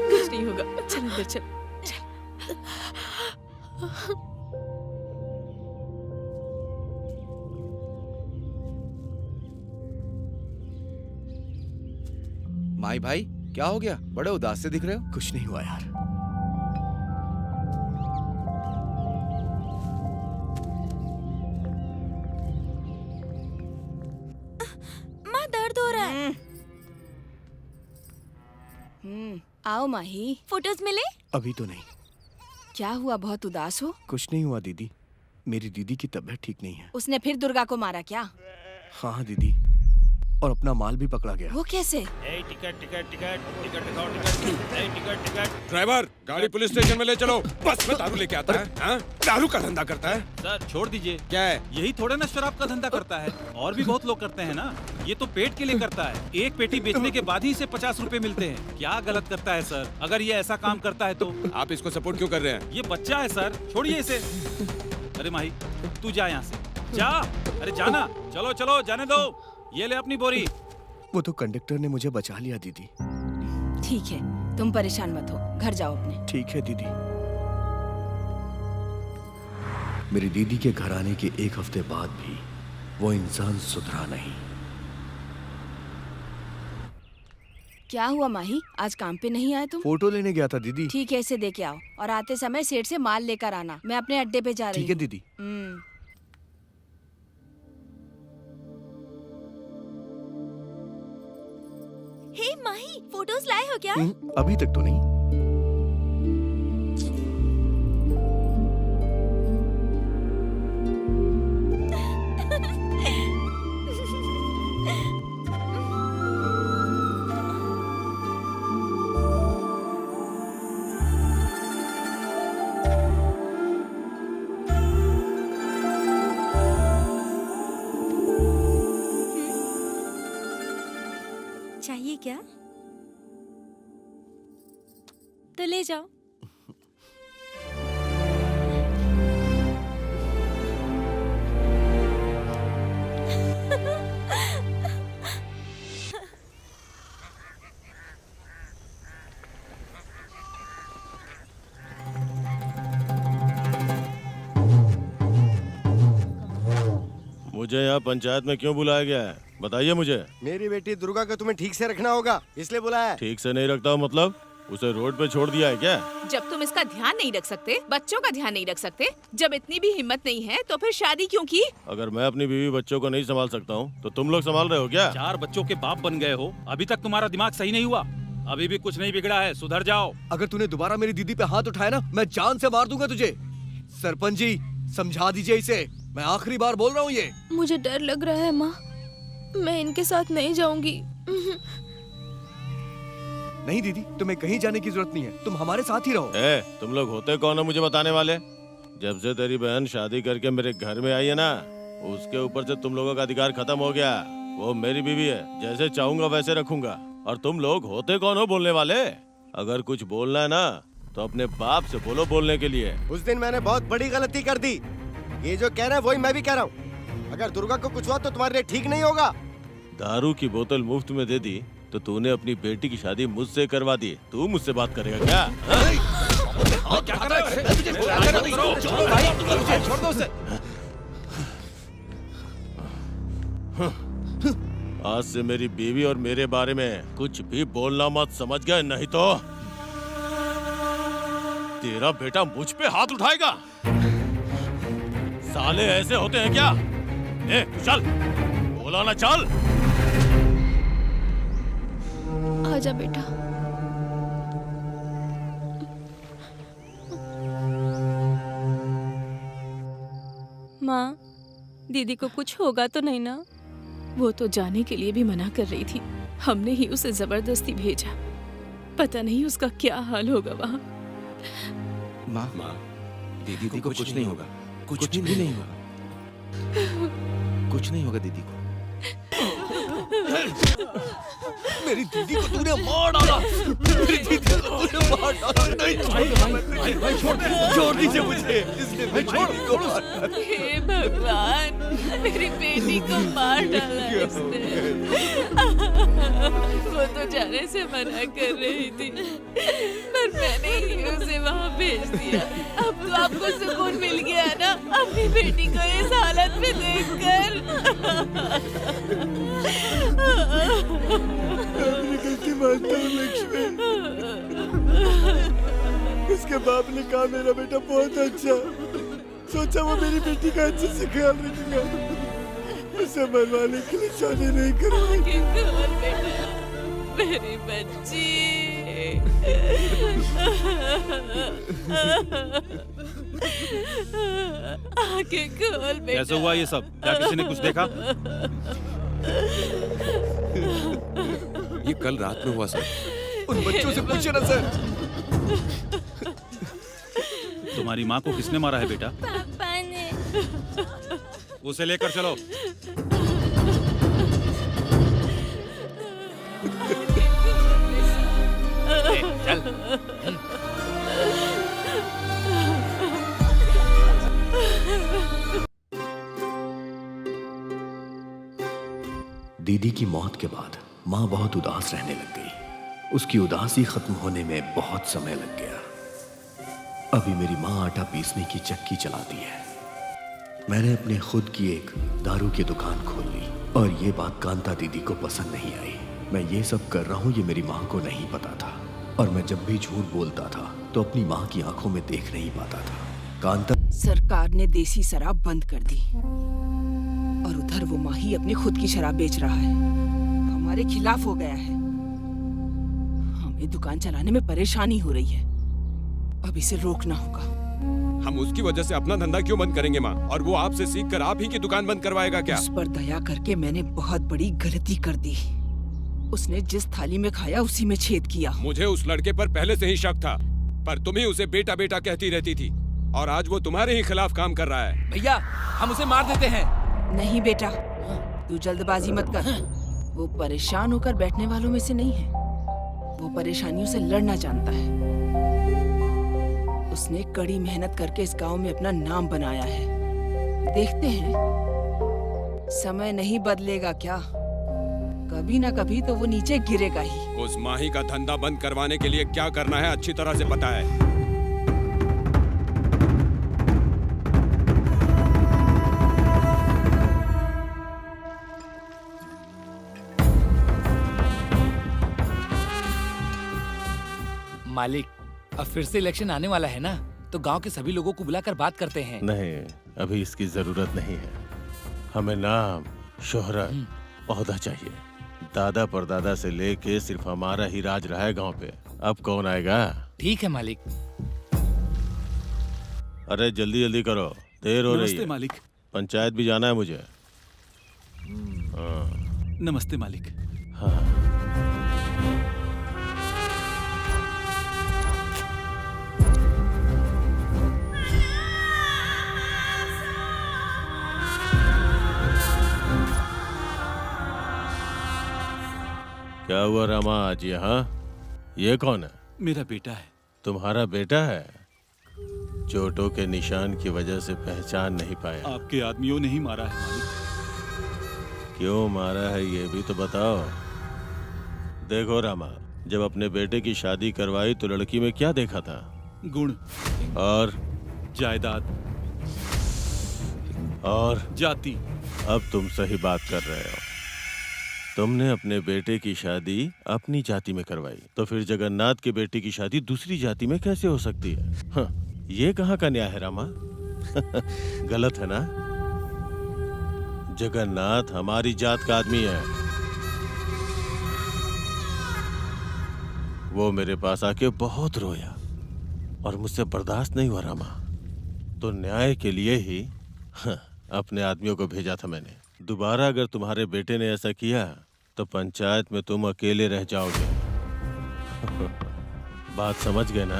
कुछ नहीं होगा, चल अंदर चल। माई भाई क्या हो गया, बड़े उदास से दिख रहे हो? कुछ नहीं हुआ यार। माँ दर्द हो रहा है। आओ माही। फोटोज मिले? अभी तो नहीं। क्या हुआ, बहुत उदास हो? कुछ नहीं हुआ दीदी, मेरी दीदी की तबीयत ठीक नहीं है। उसने फिर दुर्गा को मारा क्या? हाँ दीदी, और अपना माल भी पकड़ा गया। वो कैसे? टिकट टिकट टिकट टिकट दिखाओ, टिकट टिकट। ड्राइवर, गाड़ी पुलिस स्टेशन में ले चलो। बस में दारू लेके आता है, हाँ? दारू का धंधा करता है। सर छोड़ दीजिए। क्या है? यही थोड़ा ना शराब का धंधा करता है, और भी बहुत लोग करते हैं ना। ये तो पेट के लिए करता है, एक पेटी बेचने के बाद ही इसे 50 रुपए मिलते हैं। क्या गलत करता है सर? अगर ये ऐसा काम करता है तो आप इसको सपोर्ट क्यों कर रहे हैं? ये बच्चा है सर, छोड़िए इसे। अरे माही तू जा यहाँ से, जा। अरे जाना, चलो चलो जाने दो। ये ले अपनी बोरी। वो तो कंडक्टर ने मुझे बचा लिया दीदी। ठीक है, तुम परेशान मत हो, घर जाओ अपने। ठीक है दीदी। मेरी दीदी के घर आने के एक हफ्ते बाद भी वो इंसान सुधरा नहीं। क्या हुआ माही, आज काम पे नहीं आए तुम? फोटो लेने गया था दीदी। ठीक है, इसे दे के आओ, और आते समय सेठ से माल लेकर आना। मैं अपने अड्डे पे जा रही हूँ। ठीक है दीदी। हे माही, फोटोज लाए हो क्या? अभी तक तो नहीं। चाहिए क्या? तो ले जाओ। मुझे यहाँ पंचायत में क्यों बुलाया गया है, बताइए मुझे। मेरी बेटी दुर्गा को तुम्हें ठीक से रखना होगा, इसलिए बुलाया है। ठीक से नहीं रखता हूँ मतलब? उसे रोड पे छोड़ दिया है क्या? जब तुम इसका ध्यान नहीं रख सकते, बच्चों का ध्यान नहीं रख सकते, जब इतनी भी हिम्मत नहीं है तो फिर शादी क्यों की? अगर मैं अपनी बीवी बच्चों को नहीं संभाल सकता हूँ तो तुम लोग संभाल रहे हो क्या? 4 बच्चों के बाप बन गए हो, अभी तक तुम्हारा दिमाग सही नहीं हुआ। अभी भी कुछ नहीं बिगड़ा है, सुधर जाओ। अगर तूने दोबारा मेरी दीदी पे हाथ उठाया ना, मैं जान से मार दूंगा तुझे। सरपंच जी, समझा दीजिए इसे, मैं आखिरी बार बोल रहा हूँ ये। मुझे डर लग रहा है माँ, मैं इनके साथ नहीं जाऊंगी। नहीं दीदी, तुम्हें कहीं जाने की जरूरत नहीं है, तुम हमारे साथ ही रहो। तुम लोग होते कौन हो मुझे बताने वाले? जब से तेरी बहन शादी करके मेरे घर में आई है ना, उसके ऊपर से तुम लोगों का अधिकार खत्म हो गया। वो मेरी बीवी है, जैसे चाहूंगा वैसे रखूंगा। और तुम लोग होते कौन हो बोलने वाले? अगर कुछ बोलना है ना तो अपने बाप से बोलो बोलने के लिए। उस दिन मैंने बहुत बड़ी गलती कर दी, ये जो कह रहा है वही मैं भी कह रहा हूँ। अगर दुर्गा को कुछ हुआ तो तुम्हारे लिए ठीक नहीं होगा। दारू की बोतल मुफ्त में दे दी तो तूने अपनी बेटी की शादी मुझसे करवा दी। तू मुझसे बात करेगा क्या? क्या कर रहे हो? आज से मेरी बीवी और मेरे बारे में कुछ भी बोलना मत, समझ गए? नहीं तो तेरा बेटा मुझ पे हाथ उठाएगा। साले ऐसे होते हैं क्या? चल, बोला ना, चल। आजा बेटा। माँ, दीदी को कुछ होगा तो नहीं ना? वो तो जाने के लिए भी मना कर रही थी, हमने ही उसे जबरदस्ती भेजा। पता नहीं उसका क्या हाल होगा वहाँ। माँ, दीदी को कुछ नहीं होगा, कुछ भी नहीं होगा, कुछ नहीं होगा दीदी को। मेरी दीदी को तूने मार डाला, मेरी दीदी को तूने मार डाला। नहीं, भाई छोड़ दीजिए मुझे, इसने मैं छोड़ दूंगा। हे भगवान, मेरी बेटी को मार डाला इसने। वो तो जाने से मना कर रही थी, पर मैंने ही उसे वहाँ भेज दिया। अब तो आपको सुकून मिल गया ना अपनी बेटी को इस हालत में देखकर? अपनी गलती मानता हूँ लक्ष्मी। उसके बाप ने कहा मेरा बेटा बहुत अच्छा, सोचा वो मेरी बेटी का अच्छे से ख्याल रखेगा, उसे मरवाने के लिए शादी नहीं करूँगी। मेरी बच्ची। आंखें खोल बेटा। कैसे हुआ ये सब? क्या किसी ने कुछ देखा? ये कल रात में हुआ सर। उन बच्चों से पूछे ना सर। तुम्हारी माँ को किसने मारा है बेटा? पापा ने। उसे लेकर चलो। दीदी की मौत के बाद माँ बहुत उदास रहने लग गई। उसकी उदासी खत्म होने में बहुत समय लग गया। अभी मेरी माँ आटा पीसने की चक्की चलाती है। मैंने अपने खुद की एक दारू की दुकान खोल ली और ये बात कांता दीदी को पसंद नहीं आई। मैं ये सब कर रहा हूँ ये मेरी माँ को नहीं पता था, और मैं जब भी झूठ बोलता था तो अपनी माँ की आंखों में देख नहीं पाता था। कांता सरकार ने देसी शराब बंद कर दी और उधर वो माही अपनी खुद की शराब बेच रहा है, हमारे खिलाफ हो गया है। हमें दुकान चलाने में परेशानी हो रही है, अब इसे रोकना होगा। हम उसकी वजह से अपना धंधा क्यों बंद करेंगे माँ? और वो आपसे सीख कर आप ही की दुकान बंद करवाएगा क्या? उस पर दया करके मैंने बहुत बड़ी गलती कर दी। उसने जिस थाली में खाया उसी में छेद किया। मुझे उस लड़के पर पहले से ही शक था, पर तुम ही उसे बेटा बेटा कहती रहती थी, और आज वो तुम्हारे ही खिलाफ काम कर रहा है। भैया, हम उसे मार देते हैं। नहीं बेटा, तू जल्दबाजी मत कर। वो परेशान होकर बैठने वालों में से नहीं है, वो परेशानियों से लड़ना जानता है। उसने कड़ी मेहनत करके इस गांव में अपना नाम बनाया है। देखते हैं, समय नहीं बदलेगा क्या? कभी ना कभी तो वो नीचे गिरेगा ही। उस माही का धंधा बंद करवाने के लिए क्या करना है अच्छी तरह से पता है। मालिक, अब फिर से इलेक्शन आने वाला है ना, तो गांव के सभी लोगों को बुलाकर बात करते हैं। नहीं, अभी इसकी जरूरत नहीं है। हमें नाम, शोहरत, ओहदा चाहिए। दादा परदादा से लेके सिर्फ हमारा ही राज रहा है गांव पे। अब कौन आएगा? ठीक है मालिक। अरे जल्दी जल्दी करो, देर हो रही नमस्ते है। मालिक। पंचायत भी जाना है मुझे। हाँ। नमस्ते मालिक। हाँ। क्या हुआ रामा आज यहाँ? ये कौन है? मेरा बेटा है। तुम्हारा बेटा है? चोटों के निशान की वजह से पहचान नहीं पाया। आपके आदमियों ने ही मारा है मालिक। क्यों मारा है ये भी तो बताओ। देखो रामा, जब अपने बेटे की शादी करवाई तो लड़की में क्या देखा था? गुण और जायदाद और जाति। अब तुम सही बात कर रहे हो। तुमने अपने बेटे की शादी अपनी जाति में करवाई, तो फिर जगन्नाथ के बेटे की शादी दूसरी जाति में कैसे हो सकती है? हाँ, ये कहाँ का न्याय है रामा? गलत है ना? जगन्नाथ हमारी जात का आदमी है। वो मेरे पास आके बहुत रोया और मुझसे बर्दाश्त नहीं हुआ रामा। तो न्याय के लिए ही अपने आदमियों को भेजा था मैंने। दोबारा अगर तुम्हारे बेटे ने ऐसा किया तो पंचायत में तुम अकेले रह जाओगे। बात समझ गए ना?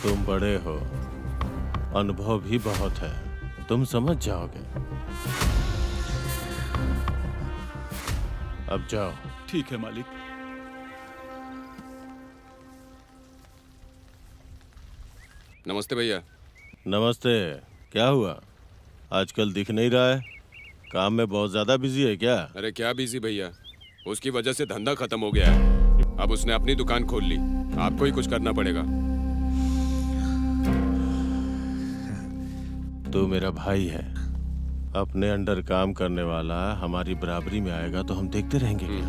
तुम बड़े हो, अनुभव भी बहुत है, तुम समझ जाओगे। अब जाओ। ठीक है मालिक। नमस्ते भैया। नमस्ते। क्या हुआ? आजकल दिख नहीं रहा है। काम में बहुत ज्यादा बिजी है क्या? अरे क्या बिजी भैया, उसकी वजह से धंधा खत्म हो गया है। अब उसने अपनी दुकान खोल ली, आपको ही कुछ करना पड़ेगा। तू मेरा भाई है, अपने अंडर काम करने वाला हमारी बराबरी में आएगा तो हम देखते रहेंगे क्या?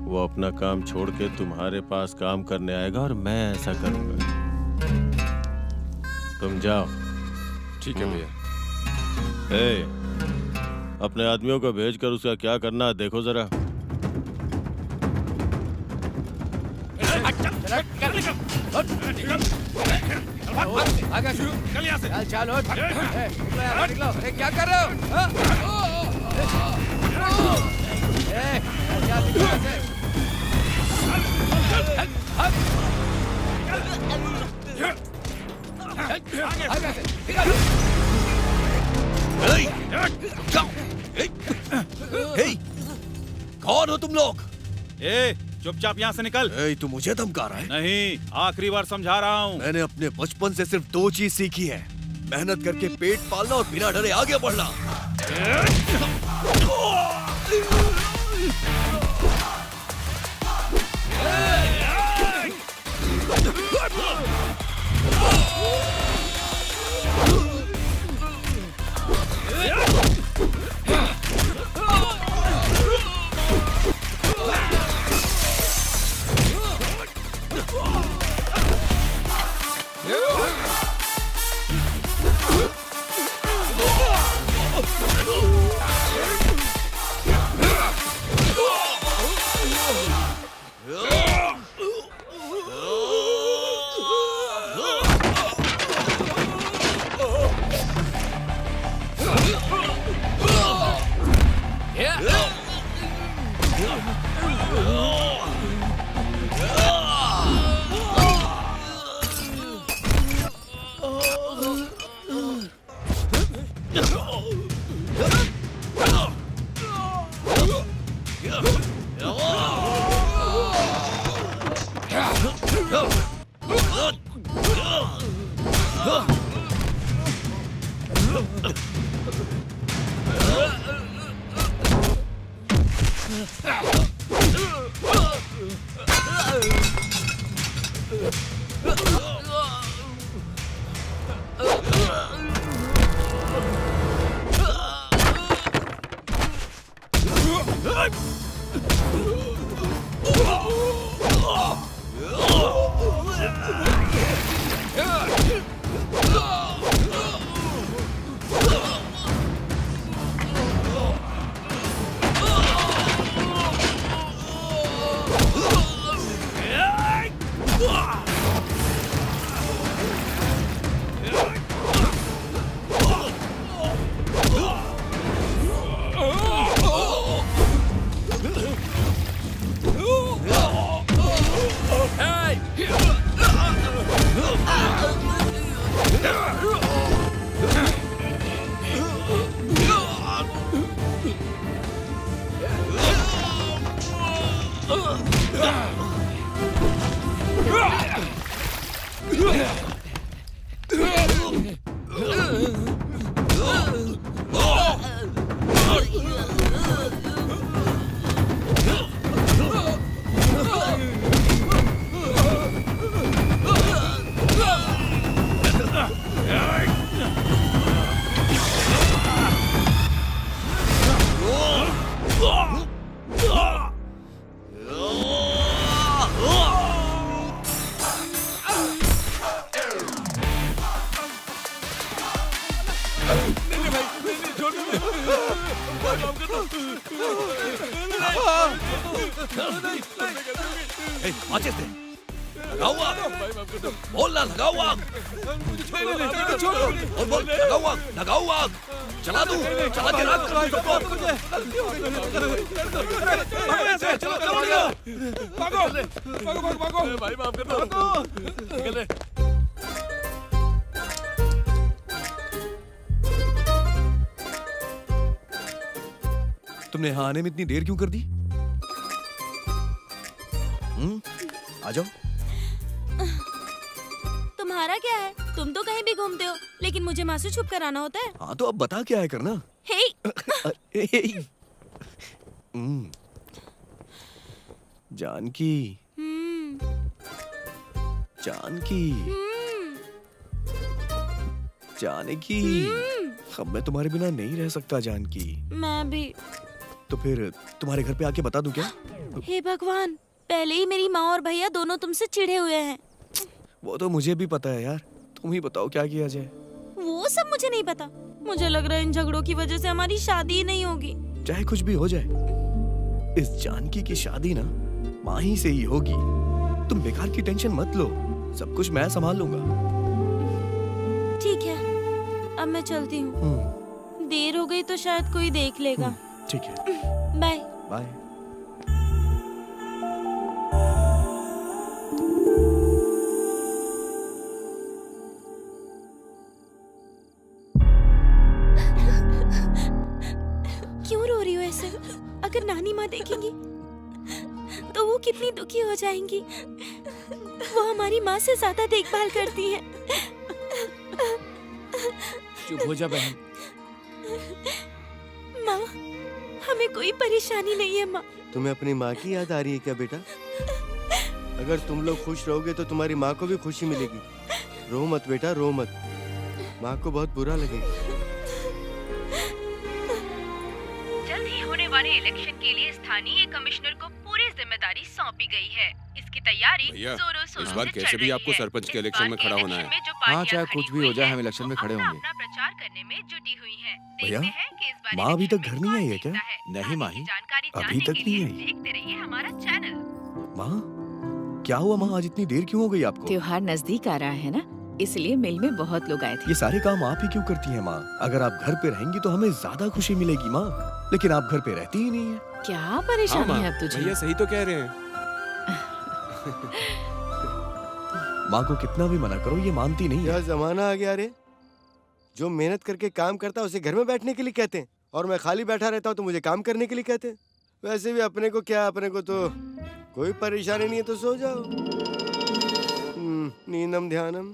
वो अपना काम छोड़ के तुम्हारे पास काम करने आएगा और मैं ऐसा करूंगा। तुम जाओ। ठीक है भैया। अपने आदमियों को भेजकर उसका क्या करना है देखो जरा। क्या कर रहे हो? कौन हो तुम लोग? चुपचाप यहाँ से निकल। तू मुझे धमका रहा है? नहीं, आखिरी बार समझा रहा हूँ। मैंने अपने बचपन से सिर्फ दो चीज सीखी है, मेहनत करके पेट पालना और बिना डरे आगे बढ़ना। माचिस दे। लगाओ आग। बोल ना, लगाओ आग। बोल बोल, लगाओ आग, लगाओ आग। चला दूं, चला के रख। भागो भागो भागो भागो भाई माफ कर दो। निकल रे। तुमने यहाँ आने में इतनी देर क्यों कर दी? आ जाओ। तुम्हारा क्या है? तुम तो कहीं भी घूमते हो, लेकिन मुझे माँ से छुप कर आना होता है। हाँ तो अब बता क्या है करना। हे जानकी, जानकी, जानकी, अब मैं तुम्हारे बिना नहीं रह सकता जानकी। मैं भी। तो फिर तुम्हारे घर पे आके बता दूं क्या? हे भगवान, पहले ही मेरी माँ और भैया दोनों तुमसे चिढ़े हुए हैं। वो तो मुझे भी पता है यार, तुम ही बताओ क्या किया जाए। वो सब मुझे नहीं पता। मुझे लग रहा है इन झगड़ों की वजह से हमारी शादी ही नहीं होगी। चाहे कुछ भी हो जाए, इस जानकी की शादी ना माँ ही से ही होगी। तुम बेकार की टेंशन मत लो, सब कुछ मैं संभाल लूंगा। ठीक है, अब मैं चलती हूँ। देर हो गई तो शायद कोई देख लेगा। ठीक है, बाय बाय। क्यों रो रही हो ऐसे? अगर नानी माँ देखेंगी तो वो कितनी दुखी हो जाएंगी। वो हमारी माँ से ज्यादा देखभाल करती है। चुप हो जा बहन। माँ, हमें कोई परेशानी नहीं है माँ। तुम्हें अपनी माँ की याद आ रही है क्या बेटा? अगर तुम लोग खुश रहोगे तो तुम्हारी माँ को भी खुशी मिलेगी। रो मत बेटा, रो मत। माँ को बहुत बुरा लगेगा। जल्द ही होने वाले इलेक्शन के लिए स्थानीय कमिश्नर को पूरी जिम्मेदारी सौंपी गई है। इसकी तैयारी भैया, जोरों शोरों इस से बार चल कैसे भी रही आपको है। सरपंच के इस इलेक्शन बार में के खड़ा होना इलेक्शन है। में जो हाँ, पार्टियां चाहे खड़ी कुछ भी हुई हो जाए, हैं, हम इलेक्शन में वो खड़े अपना होंगे। अपना प्रचार करने में जुटी हुई हैं। भैया, देखते हैं कि इस बार माँ अभी तक इलेक्शन घर में नहीं कौन आई है क्या? जीतता है। नहीं आगे माही, की जानकारी अभी जानने तक के नहीं लिए आई। देखते रहिए हमारा चैनल। माँ, क्या हुआ माँ? आज इतनी देर क्यों हो गई आपको? त्योहार नजदीक आ रहा है ना, इसलिए मिल में बहुत लोग आए थे। ये सारे काम आप ही क्यों करती हैं माँ? अगर आप घर पे रहेंगी तो हमें ज्यादा खुशी मिलेगी माँ, लेकिन आप घर पे रहती ही नहीं है। क्या परेशानी है अब तुझे? भैया सही तो कह रहे हैं। माँ को कितना भी मना करो, ये मानती नहीं है। क्या जमाना आ गया रे? जो मेहनत करके काम करता है उसे घर में बैठने के लिए कहते हैं, और मैं खाली बैठा रहता हूँ तो मुझे काम करने के लिए कहते हैं। वैसे भी अपने को क्या, अपने को तो कोई परेशानी नहीं है, तो सो जाओ। नींदम ध्यानम।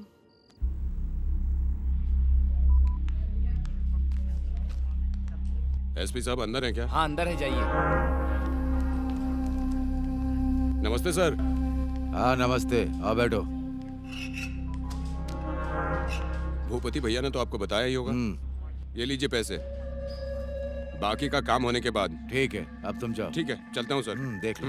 एसपी साहब अंदर हैं क्या? हाँ अंदर है, जाइए। नमस्ते सर। हाँ नमस्ते, आओ बैठो। भूपति भैया ने तो आपको बताया ही होगा। ये लीजिए पैसे, बाकी का काम होने के बाद। ठीक है, अब तुम जाओ। ठीक है, चलता हूँ सर। देख लो।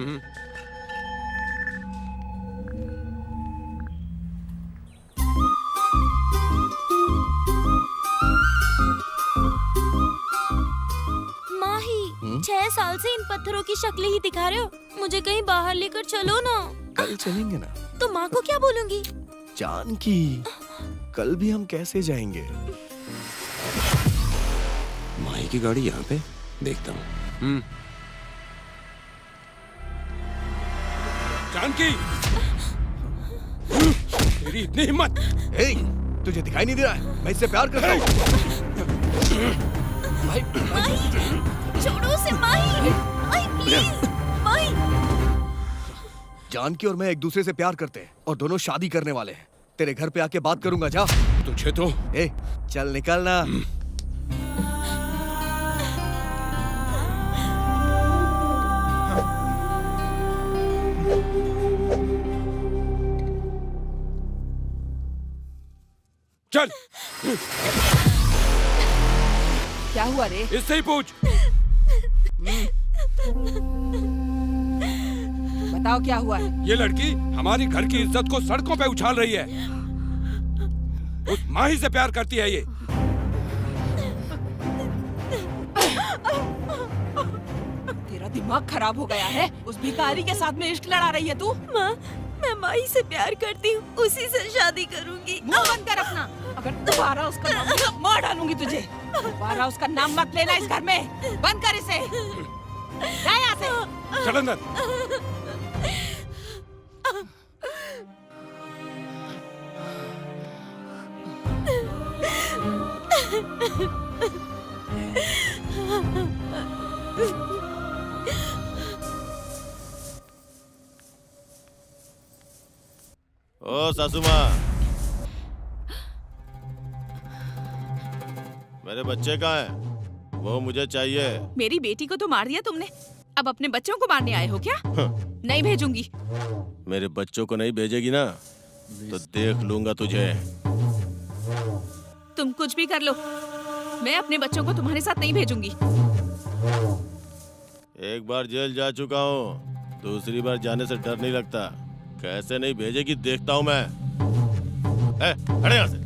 माही, 6 साल से इन पत्थरों की शक्लें ही दिखा रहे हो। मुझे कहीं बाहर लेकर चलो ना। कल चलेंगे ना। तो माँ को क्या बोलूंगी? जानकी, कल भी हम कैसे जाएंगे? माही की गाड़ी यहाँ पे, देखता हूँ। जानकी, तेरी इतनी हिम्मत! तुझे दिखाई नहीं दे रहा है मैं इससे प्यार करता हूँ। छोड़ो उसे माही। माही प्लीज। माही। जानकी और मैं एक दूसरे से प्यार करते हैं और दोनों शादी करने वाले हैं। तेरे घर पे आके बात करूंगा, जा। तुझे तो चल निकलना। चल। क्या हुआ रे? इससे ही पूछ। बताओ क्या हुआ है? ये लड़की हमारी घर की इज्जत को सड़कों पे उछाल रही है। उस माही से प्यार करती है ये। तेरा दिमाग खराब हो गया है। उस भिखारी के साथ में इश्क लड़ा रही है तू? माँ, मैं माही से प्यार करती हूँ, उसी से शादी करूंगी। मुंह बंद कर अपना। अगर दोबारा उसका नाम लिया, मार डालूंगी तुझे। दोबारा उसका नाम मत लेना इस घर में। बंद कर इसे। जा यहाँ से। चल अंदर। ओ सासू माँ, मेरे बच्चे कहाँ हैं? वो मुझे चाहिए। मेरी बेटी को तो मार दिया तुमने, अब अपने बच्चों को मारने आए हो क्या? नहीं भेजूंगी। मेरे बच्चों को नहीं भेजेगी ना तो देख लूंगा तुझे। तुम कुछ भी कर लो, मैं अपने बच्चों को तुम्हारे साथ नहीं भेजूंगी। एक बार जेल जा चुका हूँ, दूसरी बार जाने से डर नहीं लगता। कैसे नहीं भेजेगी देखता हूँ मैं। हट यहाँ से।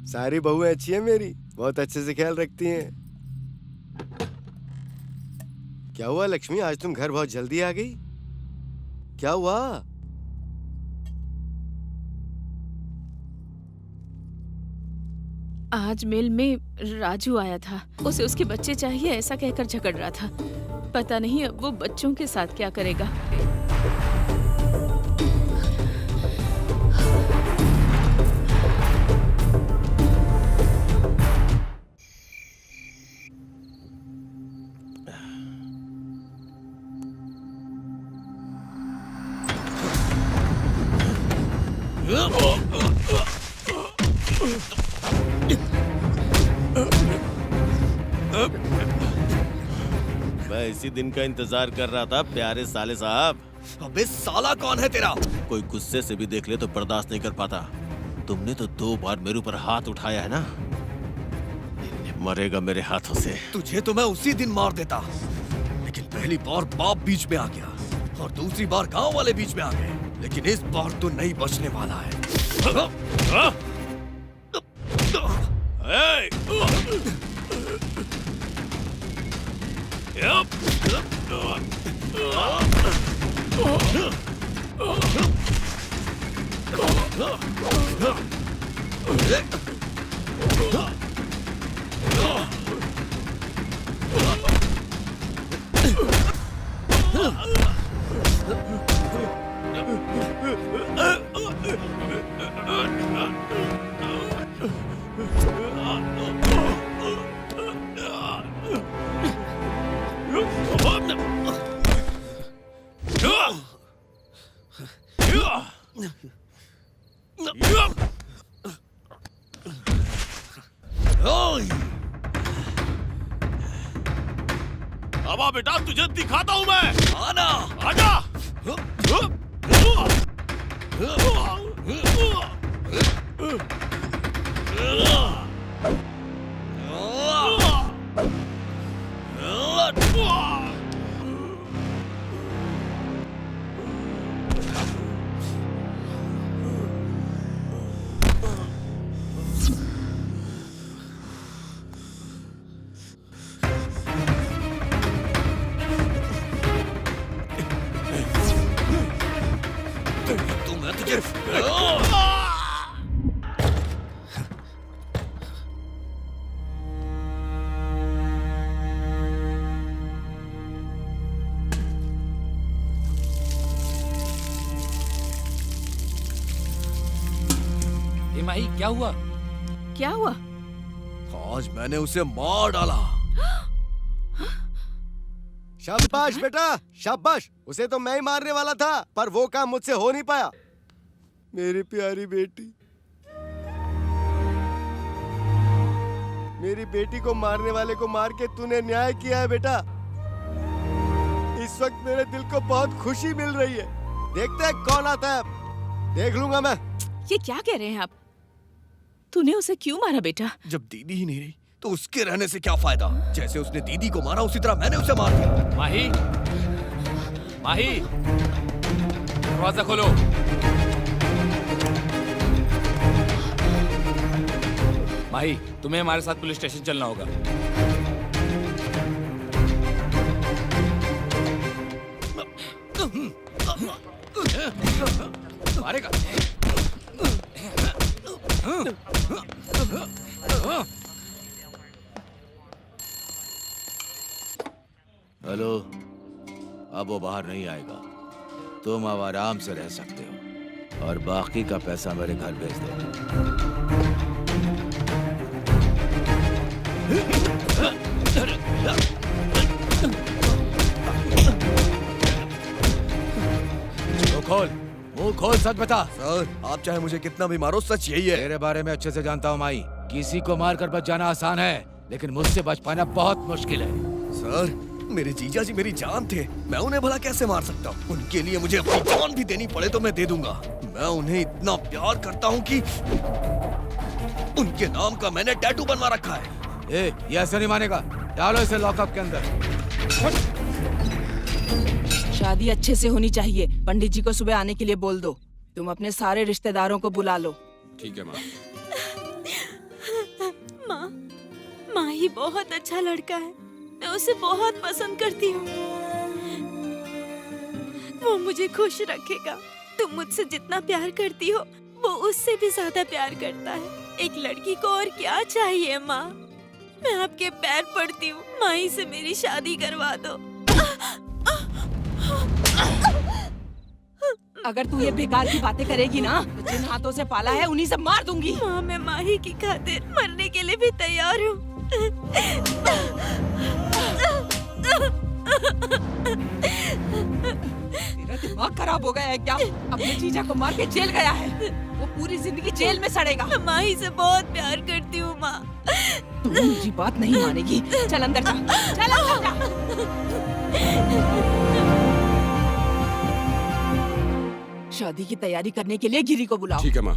सारी बहुएं अच्छी हैं मेरी, बहुत अच्छे से ख्याल रखती हैं। क्या हुआ लक्ष्मी, आज तुम घर बहुत जल्दी आ गई? क्या हुआ? आज मिल में राजू आया था, उसे उसके बच्चे चाहिए ऐसा कहकर झगड़ रहा था। पता नहीं अब वो बच्चों के साथ क्या करेगा। मैं इसी दिन का इंतजार कर रहा था प्यारे साले साहब। अबे साला कौन है तेरा? कोई गुस्से से भी देख ले तो बर्दाश्त नहीं कर पाता। तुमने तो 2 बार मेरे ऊपर हाथ उठाया है ना, मरेगा मेरे हाथों से। तुझे तो मैं उसी दिन मार देता, लेकिन पहली बार बाप बीच में आ गया और दूसरी बार गांव वाले बीच में आ गए, लेकिन इस बार तो नहीं बचने वाला है। अब आ बेटा, तुझे दिखाता हूं मैं। आना, आजा। माही क्या हुआ? क्या हुआ? आज मैंने उसे मार डाला। शाबाश बेटा, शाबाश। उसे तो मैं ही मारने वाला था, पर वो काम मुझसे हो नहीं पाया। मेरी प्यारी बेटी, मेरी बेटी को मारने वाले को मार के तूने न्याय किया है बेटा। इस वक्त मेरे दिल को बहुत खुशी मिल रही है। देखते हैं कौन आता है, देख लूंगा मैं। ये क्या कह रहे हैं आप? तूने उसे क्यों मारा बेटा? जब दीदी ही नहीं रही तो उसके रहने से क्या फायदा? जैसे उसने दीदी को मारा उसी तरह मैंने उसे मार दिया। माही, माही, दरवाजा खोलो। माही, तुम्हें हमारे साथ पुलिस स्टेशन चलना होगा। मारेगा। हेलो, अब वो बाहर नहीं आएगा। तुम अब आराम से रह सकते हो और बाकी का पैसा मेरे घर भेज दो। मुंह खोल, सच बता। सर, आप चाहे मुझे कितना भी मारो, सच यही है। तेरे बारे में अच्छे से जानता हूँ माई। किसी को मारकर बच जाना आसान है, लेकिन मुझसे बच पाना बहुत मुश्किल है। सर, मेरे जीजा जी मेरी जान थे, मैं उन्हें भला कैसे मार सकता हूँ? उनके लिए मुझे अपनी जान भी देनी पड़े तो मैं दे दूंगा। मैं उन्हें इतना प्यार करता हूँ कि उनके नाम का मैंने टैटू बनवा रखा है। ये ऐसे नहीं मानेगा। डालो इसे लॉकअप के अंदर। शादी अच्छे से होनी चाहिए। पंडित जी को सुबह आने के लिए बोल दो। तुम अपने सारे रिश्तेदारों को बुला लो। ठीक है माँ। माँ ही बहुत अच्छा लड़का है, मैं उसे बहुत पसंद करती हूँ। वो मुझे खुश रखेगा। तुम मुझसे जितना प्यार करती हो, वो उससे भी ज्यादा प्यार करता है। एक लड़की को और क्या चाहिए माँ? मैं आपके पैर पड़ती हूँ, माही से मेरी शादी करवा दो। अगर तू ये बेकार की बातें करेगी ना, तो जिन हाथों से पाला है उन्हीं से मार दूंगी। माँ, मैं माही की खातिर मरने के लिए भी तैयार हूँ। तेरा दिमाग खराब हो गया है क्या? अपने जीजा को मार के जेल गया है, वो पूरी जिंदगी जेल में सड़ेगा। मैं माही से बहुत प्यार करती हूँ माँ। तू मेरी बात नहीं मानेगी। चल अंदर जा, चल अंदर जा। शादी की तैयारी करने के लिए गिरी को बुलाओ। ठीक है माँ।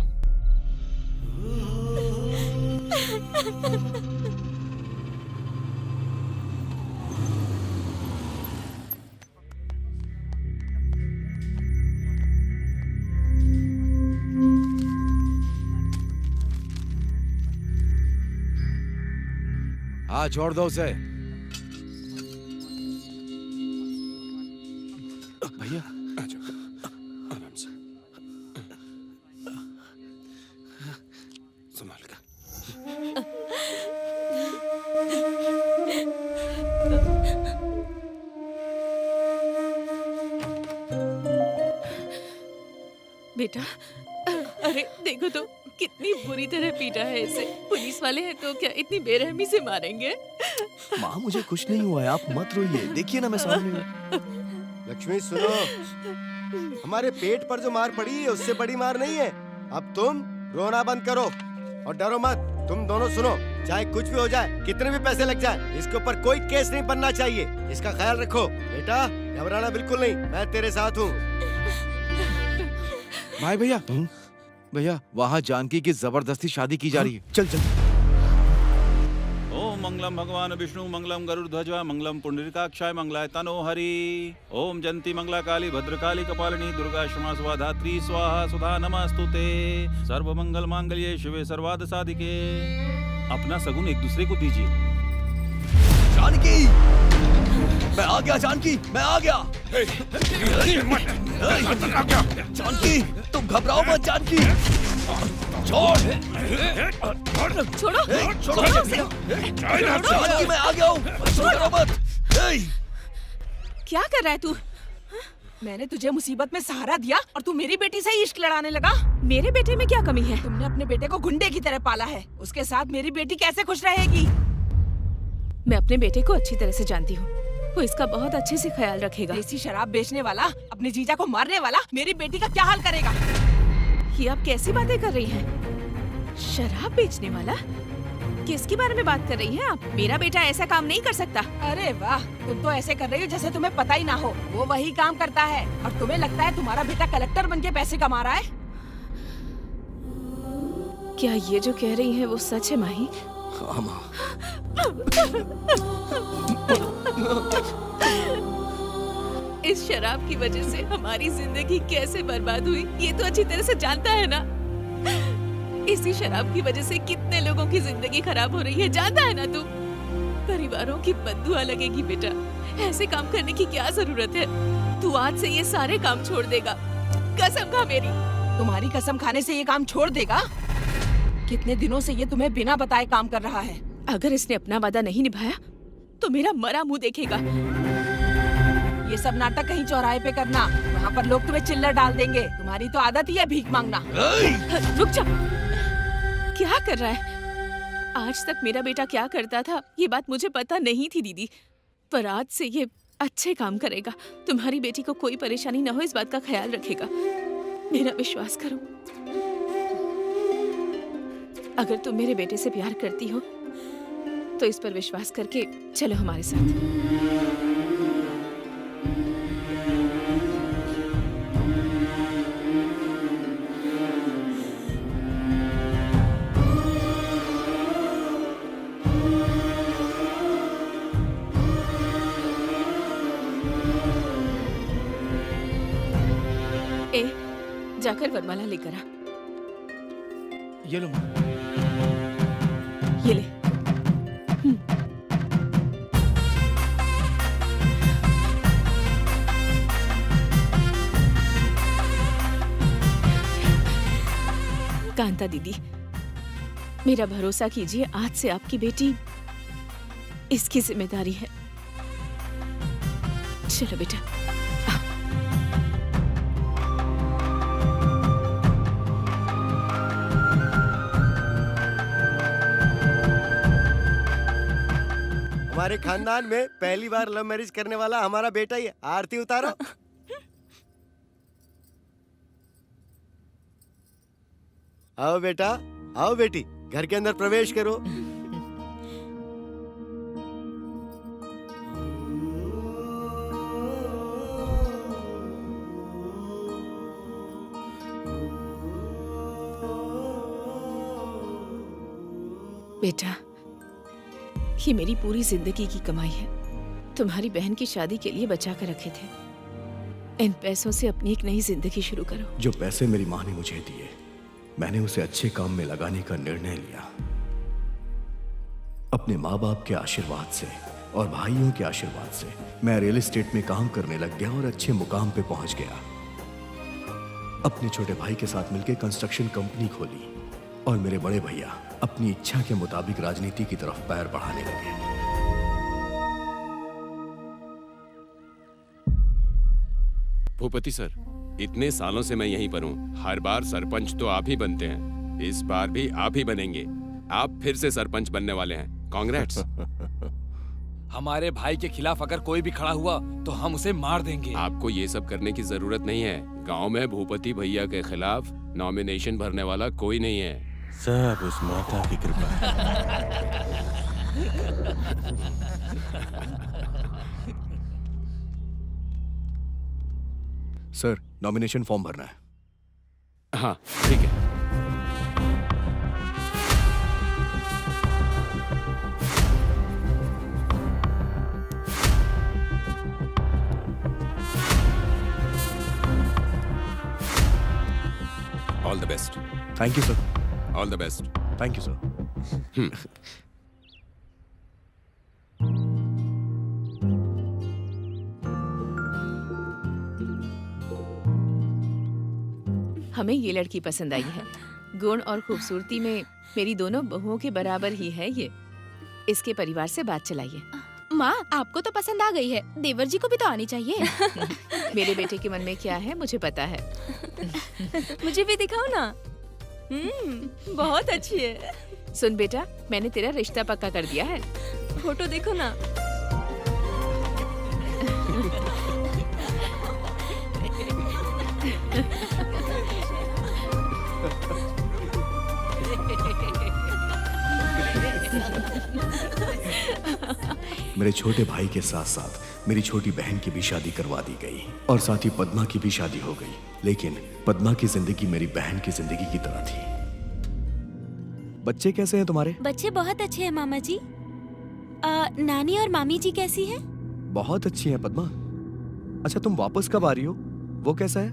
हाँ, छोड़ दो उसे। भैया आ जाओ, आराम से, संभाल कर। बेटा, अरे देखो तो कितनी बुरी तरह पीटा है इसे। पुलिस वाले हैं तो क्या इतनी बेरहमी से मारेंगे? माँ, मुझे कुछ नहीं हुआ है, आप मत रोइए। देखिए ना, मैं सामने हूँ। लक्ष्मी सुनो, हमारे पेट पर जो मार पड़ी है उससे बड़ी मार नहीं है। अब तुम रोना बंद करो और डरो मत। तुम दोनों सुनो, चाहे कुछ भी हो जाए, कितने भी पैसे लग जाए, इसके ऊपर कोई केस नहीं बनना चाहिए। इसका ख्याल रखो बेटा, घबराना बिल्कुल नहीं, मैं तेरे साथ हूँ। भाई भैया, भैया वहाँ जानकी की जबरदस्ती शादी की जा रही है। चल चल। ओम मंगलम भगवान विष्णु मंगलम गरुड़ध्वज मंगलम पुंडरीकाक्षाय मंगलाय तनो हरि। ओम जंती मंगला काली भद्रकाली कपालिनी दुर्गा क्षमा स्वाहा धात्री स्वाहा सुधा नमस्तुते। सर्व मंगल मांगल्ये शिवे सर्वार्थ साधिके। अपना सगुन एक दूसरे को दीजिए। जानकी, मैं आ गया। जानकी, मैं आ गया। जानकी, तुम घबराओ मत। जानकी, छोड़, छोड़ो, छोड़ो उसे। जानकी, मैं आ गया हूँ, करो मत। क्या कर रहा है तू? मैंने तुझे मुसीबत में सहारा दिया और तू मेरी बेटी से ही इश्क लड़ाने लगा। मेरे बेटे में क्या कमी है? तुमने अपने बेटे को गुंडे की तरह पाला है। उसके साथ मेरी बेटी कैसे खुश रहेगी? मैं अपने बेटे को अच्छी तरह से जानती हूँ, वो इसका बहुत अच्छे से ख्याल रखेगा। देसी शराब बेचने वाला, अपने जीजा को मारने वाला मेरी बेटी का क्या हाल करेगा? ये आप कैसी बातें कर रही हैं? शराब बेचने वाला? किसके बारे में बात कर रही हैं आप? मेरा बेटा ऐसा काम नहीं कर सकता। अरे वाह, तुम तो ऐसे कर रही हो जैसे तुम्हें पता ही ना हो। वो वही काम करता है और तुम्हें लगता है तुम्हारा बेटा कलेक्टर बन के पैसे कमा रहा है। क्या ये जो कह रही हैं वो सच है माही? हाँ माँ। इस शराब की वजह से हमारी जिंदगी कैसे बर्बाद हुई ये तो अच्छी तरह से जानता है ना। इसी शराब की वजह से कितने लोगों की जिंदगी खराब हो रही है, जानता है ना तू? परिवारों की बद्दुआ लगेगी बेटा। ऐसे काम करने की क्या जरूरत है? तू आज से ये सारे काम छोड़ देगा, कसम खा मेरी। तुम्हारी कसम खाने से ये काम छोड़ देगा? कितने दिनों से ये तुम्हें बिना बताए काम कर रहा है। अगर इसने अपना वादा नहीं निभाया तो मेरा मरा मुंह देखेगा। ये सब नाटक कहीं चौराहे पे करना, वहाँ पर लोग तुम्हें चिल्लर डाल देंगे। तुम्हारी तो आदत ही है भीख मांगना। रुक जा, क्या कर रहा है? आज तक मेरा बेटा क्या करता था ये बात मुझे पता नहीं थी दीदी, पर आज से ये अच्छे काम करेगा। तुम्हारी बेटी को कोई परेशानी न हो इस बात का ख्याल रखेगा, मेरा विश्वास करो। अगर तुम मेरे बेटे से प्यार करती हो तो इस पर विश्वास करके चलो हमारे साथ। जाकर वरमाला लेकर आ। ये लो। ये ले। कांता दीदी, मेरा भरोसा कीजिए, आज से आपकी बेटी इसकी जिम्मेदारी है। चलो बेटा। हमारे खानदान में पहली बार लव मैरिज करने वाला हमारा बेटा ही है। आरती उतारो। आओ बेटा, आओ बेटी, घर के अंदर प्रवेश करो। बेटा, ये मेरी पूरी जिंदगी की कमाई है। तुम्हारी बहन की शादी के लिए बचा कर रखे थे। इन पैसों से अपनी एक नई जिंदगी शुरू करो। जो पैसे मेरी माँ ने मुझे दिए, मैंने उसे अच्छे काम में लगाने का निर्णय लिया। अपने माँ बाप के आशीर्वाद से और भाइयों के आशीर्वाद से मैं रियल एस्टेट में काम करने लग गया और अच्छे मुकाम पे पहुंच गया। अपने छोटे भाई के साथ मिलकर कंस्ट्रक्शन कंपनी खोली और मेरे बड़े भैया अपनी इच्छा के मुताबिक राजनीति की तरफ पैर बढ़ाने लगे। भूपति सर, इतने सालों से मैं यहीं पर हूँ। हर बार सरपंच तो आप ही बनते हैं, इस बार भी आप ही बनेंगे। आप फिर से सरपंच बनने वाले हैं। कांग्रेट्स। हमारे भाई के खिलाफ अगर कोई भी खड़ा हुआ तो हम उसे मार देंगे। आपको ये सब करने की जरूरत नहीं है। गांव में भूपति भैया के खिलाफ नॉमिनेशन भरने वाला कोई नहीं है। सब उस माता की कृपा है। सर, नॉमिनेशन फॉर्म भरना है। हाँ ठीक है। All the best. Thank you sir. All the best. Thank you sir. हमें ये लड़की पसंद आई है। गुण और खूबसूरती में मेरी दोनों बहुओं के बराबर ही है ये। इसके परिवार से बात चलाइए। माँ, आपको तो पसंद आ गई है, देवर जी को भी तो आनी चाहिए। मेरे बेटे के मन में क्या है मुझे पता है। मुझे भी दिखाओ ना। बहुत अच्छी है। सुन बेटा, मैंने तेरा रिश्ता पक्का कर दिया है। फोटो देखो ना। मेरे छोटे भाई के साथ साथ मेरी छोटी बहन की भी शादी करवा दी गई और साथ ही पद्मा की भी शादी हो गई। लेकिन पद्मा की जिंदगी मेरी बहन की जिंदगी की तरह थी। बच्चे कैसे हैं तुम्हारे? बच्चे बहुत अच्छे हैं मामा जी। नानी और मामी जी कैसी हैं? बहुत अच्छी हैं पद्मा। अच्छा तुम वापस कब आ रही हो? वो कैसा है?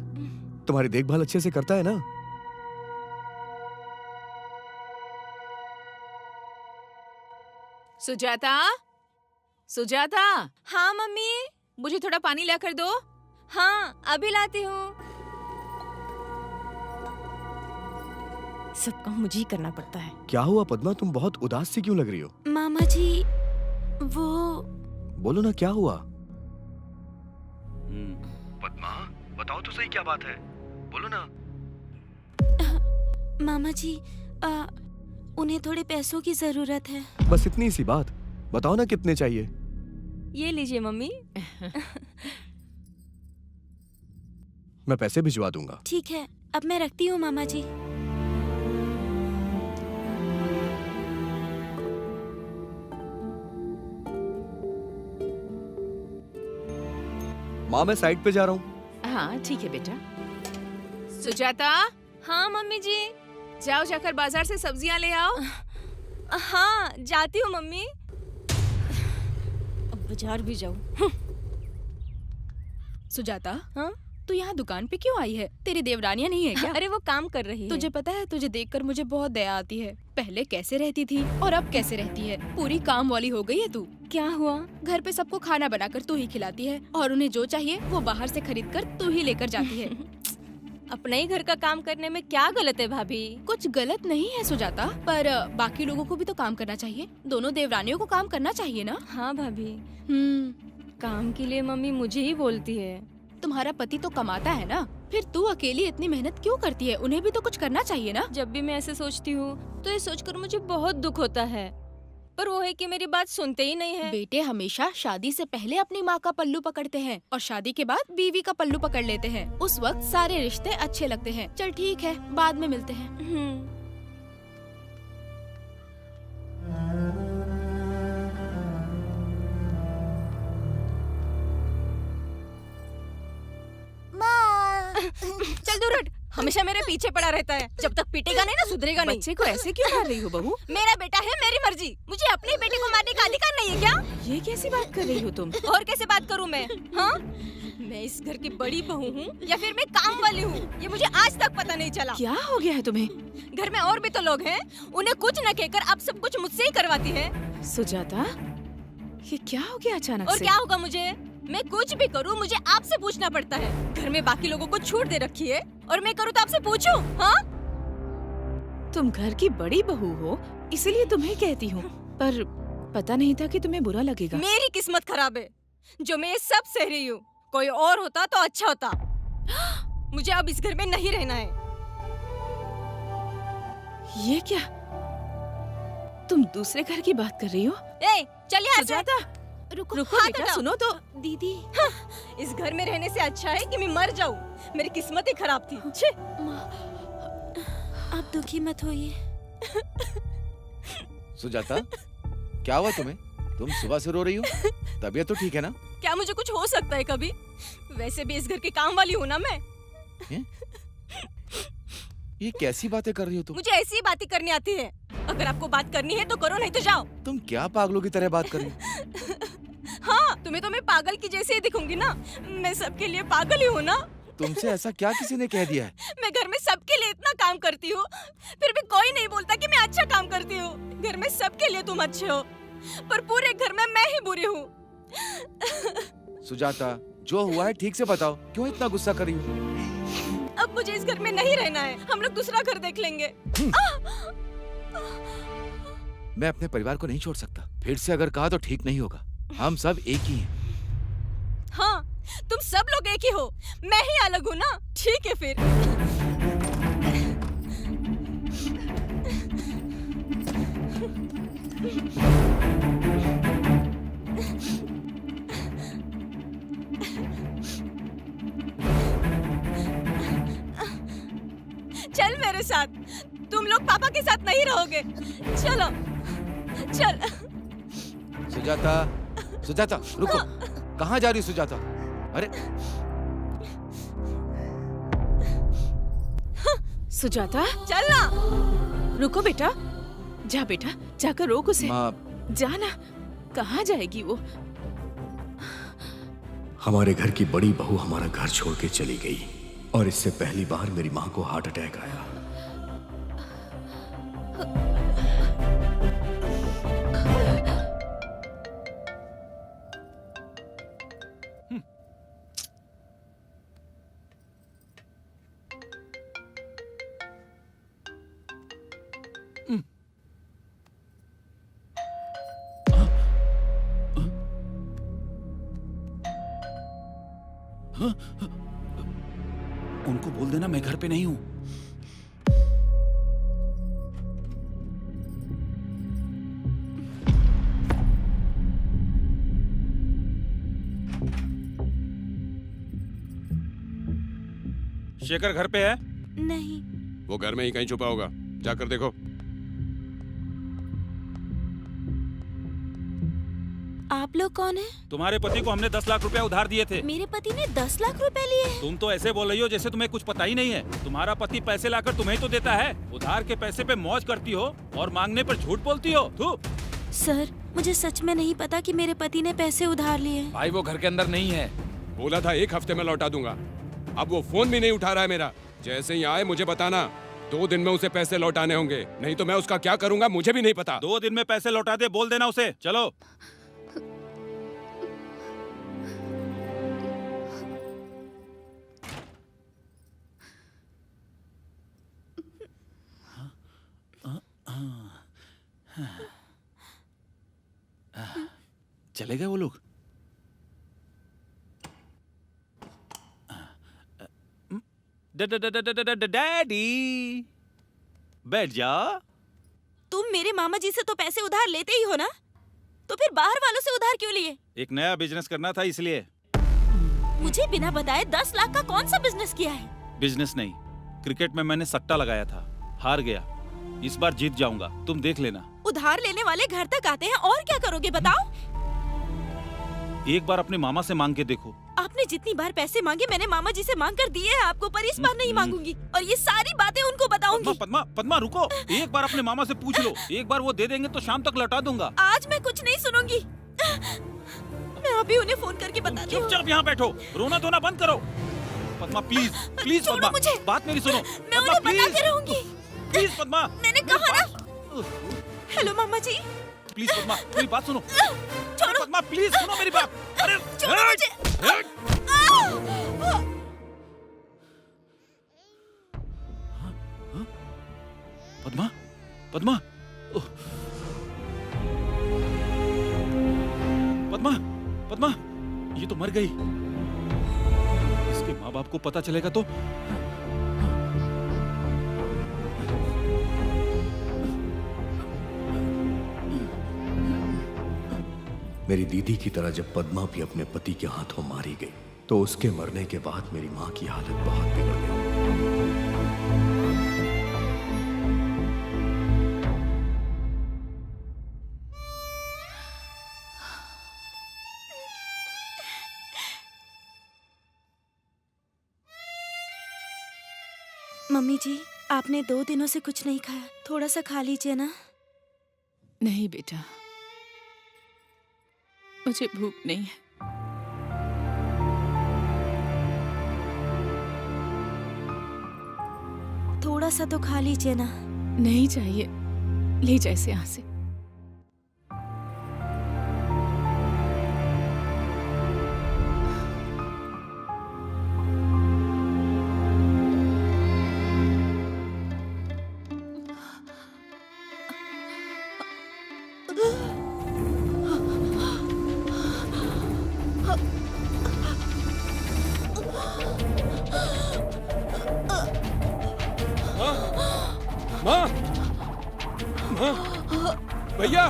तुम्हारी देखभाल अच्छे से करता है ना? सुजाता, सुजाता। हाँ मम्मी। मुझे थोड़ा पानी ला कर दो। हाँ अभी लाती हूँ। सब काम मुझे ही करना पड़ता है। क्या हुआ पद्मा, तुम बहुत उदास सी क्यों लग रही हो? मामा जी वो। बोलो ना क्या हुआ? पद्मा बताओ तो सही क्या बात है, बोलो ना। मामा जी उन्हें थोड़े पैसों की जरूरत है। बस इतनी सी बात, बताओ ना कितने चाहिए। ये लीजिए मम्मी। मैं पैसे भिजवा दूंगा। ठीक है, अब मैं रखती हूँ मामा जी। माँ मैं साइड पे जा रहा हूँ। हाँ ठीक है बेटा। सुजाता। हाँ मम्मी जी। जाओ जाकर बाजार से सब्जियां ले आओ। हाँ जाती हूँ मम्मी। अब बाजार भी जाऊँ। सुजाता, हाँ तू यहाँ दुकान पे क्यों आई है? तेरी देवरानियाँ नहीं है क्या? अरे वो काम कर रही है। तुझे पता है, तुझे देखकर मुझे बहुत दया आती है। पहले कैसे रहती थी और अब कैसे रहती है? पूरी काम वाली हो गई है तू। क्या हुआ? घर पे सबको खाना बनाकर तू ही खिलाती है और उन्हें जो चाहिए वो बाहर से खरीद कर तू ही लेकर जाती है। अपने ही घर का काम करने में क्या गलत है भाभी? कुछ गलत नहीं है सुजाता, पर बाकी लोगों को भी तो काम करना चाहिए। दोनों देवरानियों को काम करना चाहिए ना। हाँ भाभी। काम के लिए मम्मी मुझे ही बोलती है। तुम्हारा पति तो कमाता है ना, फिर तू अकेली इतनी मेहनत क्यों करती है? उन्हें भी तो कुछ करना चाहिए ना। जब भी मैं ऐसे सोचती हूँ तो ये सोचकर मुझे बहुत दुख होता है, पर वो है कि मेरी बात सुनते ही नहीं है। बेटे हमेशा शादी से पहले अपनी माँ का पल्लू पकड़ते हैं और शादी के बाद बीवी का पल्लू पकड़ लेते हैं। उस वक्त सारे रिश्ते अच्छे लगते हैं। चल ठीक है, बाद में मिलते हैं। चल दूर हट, हमेशा मेरे पीछे पड़ा रहता है। जब तक पीटेगा नहीं ना सुधरेगा नहीं। बच्चे को ऐसे क्यों मार रही हो बहू? मेरा बेटा है, मेरी मर्जी। मुझे अपने बेटे को मारने का अधिकार नहीं है क्या? ये कैसी बात कर रही हो तुम? और कैसे बात करूं मैं? हाँ, मैं इस घर की बड़ी बहू हूँ या फिर मैं काम वाली हूँ, ये मुझे आज तक पता नहीं चला। क्या हो गया है तुम्हें? घर में और भी तो लोग हैं, उन्हें कुछ न कहकर अब सब कुछ मुझसे ही करवाती है। सुजाता, ये क्या हो गया अचानक और से? क्या होगा मुझे? मैं कुछ भी करूँ मुझे आपसे पूछना पड़ता है। घर में बाकी लोगों को छूट दे रखी है और मैं करूँ तो आपसे पूछूं? हाँ? तुम घर की बड़ी बहू हो इसलिए तुम्हें कहती हूँ, पर पता नहीं था कि तुम्हें बुरा लगेगा। मेरी किस्मत खराब है जो मैं ये सब सह रही हूँ। कोई और होता तो अच्छा होता। मुझे अब इस घर में नहीं रहना है। ये क्या? तुम दूसरे घर की बात कर रही हो? ए, चल यहाँ से। सुजाता, रुको रुको बेटा, हटाओ। सुनो तो। दीदी, हाँ, इस घर में रहने से अच्छा है कि मैं मर जाऊँ। मेरी किस्मत ही खराब थी। छी। आप दुखी मत होइए। सुजाता, क्या हुआ तुम्हें? तुम सुबह से रो रही हो? तबीयत तो ठीक है ना? क्या मुझे कुछ हो सकता है कभी? वैसे भी इस घर की काम वाली हूँ ना मैं। ये कैसी बातें कर रही हो तुम? मुझे ऐसी ही बातें करनी आती है। अगर आपको बात करनी है तो करो, नहीं तो जाओ। तुम क्या पागलों की तरह बात कर रही हो? हाँ, तुम्हें तो मैं पागल की जैसे ही दिखूंगी ना। मैं सबके लिए पागल ही हूँ ना। तुमसे ऐसा क्या किसी ने कह दिया है? मैं घर में सबके लिए इतना काम करती हूँ, फिर भी कोई नहीं बोलता कि मैं अच्छा काम करती हूँ। घर में सबके लिए तुम अच्छे हो, पर पूरे घर में मैं ही बुरी हूँ। सुजाता, जो हुआ है ठीक से बताओ, क्यों इतना गुस्सा कर रही हो? अब मुझे इस घर में नहीं रहना है। हम लोग दूसरा घर देख लेंगे। मैं अपने परिवार को नहीं छोड़ सकता। फिर से अगर कहा तो ठीक नहीं होगा। हम सब एक ही हैं। हाँ, तुम सब लोग एक ही हो, मैं ही अलग हूँ ना? ठीक है फिर। चल मेरे साथ, तुम लोग पापा के साथ नहीं रहोगे। चलो चल। सुजाता, सुजाता रुको, कहाँ जा रही हो सुजाता? अरे सुजाता, चल ना। रुको बेटा, जा बेटा, जाकर रोक उसे। माँ, जाना, कहाँ जाएगी वो? हमारे घर की बड़ी बहू हमारा घर छोड़ के चली गई और इससे पहली बार मेरी माँ को हार्ट अटैक आया। उनको बोल देना मैं घर पे नहीं हूँ। शेखर घर पे है? नहीं। वो घर में ही कहीं छुपा होगा, जाकर देखो। आप लोग कौन हैं? तुम्हारे पति को हमने 10 लाख रुपया उधार दिए थे। मेरे पति ने 10 लाख रुपए लिए हैं। तुम तो ऐसे बोल रही हो जैसे तुम्हें कुछ पता ही नहीं है। तुम्हारा पति पैसे लाकर तुम्हें तो देता है, उधार के पैसे पे मौज करती हो और मांगने पर झूठ बोलती हो। तू सर, मुझे सच में नहीं पता कि मेरे पति ने पैसे उधार लिए हैं। भाई वो घर के अंदर नहीं है। बोला था 1 हफ्ते में लौटा दूंगा, अब वो फोन भी नहीं उठा रहा है मेरा। जैसे ही आए मुझे बताना, 2 दिन में उसे पैसे लौटाने होंगे, नहीं तो मैं उसका क्या करूंगा मुझे भी नहीं पता। 2 दिन में पैसे लौटा दे, बोल देना उसे। चलो। चले गए वो लोग। डैडी, बैठ जा। तुम मेरे मामा जी से तो पैसे उधार लेते ही हो ना, तो फिर बाहर वालों से उधार क्यों लिए? एक नया बिजनेस करना था इसलिए। मुझे बिना बताए 10 लाख का कौन सा बिजनेस किया है? बिजनेस नहीं, क्रिकेट में मैंने सट्टा लगाया था, हार गया। इस बार जीत जाऊंगा, तुम देख लेना। उधार लेने वाले घर तक आते हैं, और क्या करोगे बताओ? एक बार अपने मामा से मांग के देखो। आपने जितनी बार पैसे मांगे मैंने मामा जी से मांग कर दिए हैं आपको, पर इस बार नहीं मांगूंगी और ये सारी बातें उनको बताऊंगी। पद्मा, पद्मा रुको, एक बार अपने मामा से पूछ लो। एक बार वो दे देंगे तो शाम तक लौटा दूंगा। आज मैं कुछ नहीं सुनूंगी, मैं अभी उन्हें फोन करके बताती हूँ। चुपचाप यहाँ बैठो, रोना धोना बंद करो। पद्मा प्लीज, प्लीज पद्मा, बात मेरी सुनो। मैं उन्हें बताती रहूंगी। प्लीज पद्मा, मैंने कहा ना। हेलो मामा जी। प्लीज पद्मा, मेरी बात सुनो। छोड़ो पद्मा, प्लीज सुनो मेरी बात। अरे छोड़ो मुझे। पद्मा, पद्मा, पद्मा, पद्मा, ये तो मर गई। इसके माँ बाप को पता चलेगा तो। मेरी दीदी की तरह जब पद्मा भी अपने पति के हाथों मारी गई, तो उसके मरने के बाद मेरी माँ की हालत बहुत बिगड़ गई। मम्मी जी, आपने 2 दिनों से कुछ नहीं खाया, थोड़ा सा खा लीजिए ना। नहीं बेटा, मुझे भूख नहीं है। थोड़ा सा तो खा लीजिए ना। नहीं चाहिए, ले जा इसे यहाँ से। माँ माँ भैया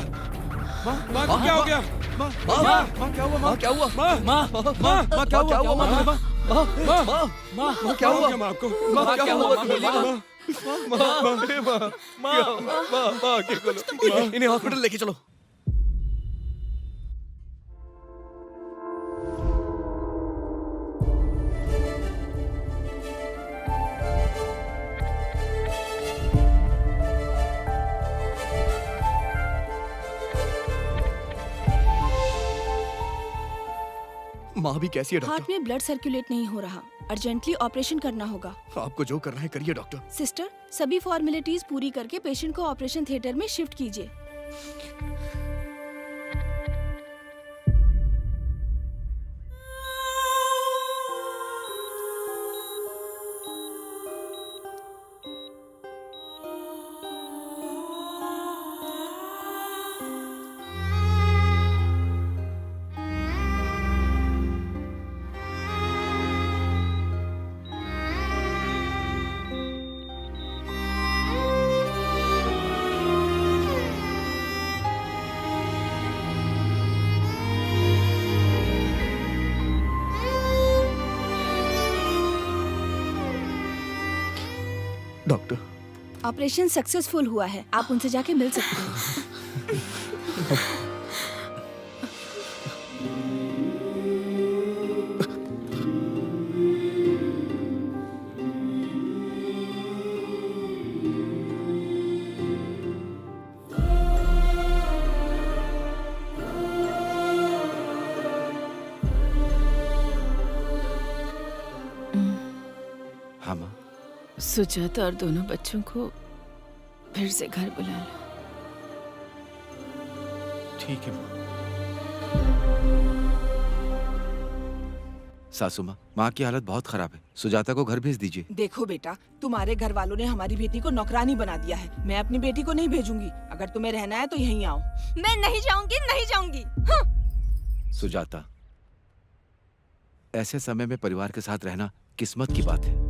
माँ माँ को क्या हो गया माँ माँ क्या हुआ माँ क्या हुआ माँ माँ माँ माँ क्या हुआ माँ माँ माँ माँ माँ क्या हुआ माँ आपको माँ क्या हुआ माँ इन्हें हॉस्पिटल लेके चलो। माँ भी कैसी है हार्ट डॉक्टर? में ब्लड सर्कुलेट नहीं हो रहा, अर्जेंटली ऑपरेशन करना होगा। आपको जो करना है करिए डॉक्टर। सिस्टर, सभी फॉर्मेलिटीज पूरी करके पेशेंट को ऑपरेशन थिएटर में शिफ्ट कीजिए। डॉक्टर, ऑपरेशन सक्सेसफुल हुआ है, आप उनसे जाके मिल सकते हैं। हाँ माँ। सुजाता और दोनों बच्चों को फिर से घर बुला लो। ठीक है माँ। सासू माँ, माँ की हालत बहुत खराब है, सुजाता को घर भेज दीजिए। देखो बेटा, तुम्हारे घर वालों ने हमारी बेटी को नौकरानी बना दिया है। मैं अपनी बेटी को नहीं भेजूंगी। अगर तुम्हें रहना है तो यहीं आओ। मैं नहीं जाऊंगी, नहीं जाऊंगी। सुजाता, ऐसे समय में परिवार के साथ रहना किस्मत की बात है।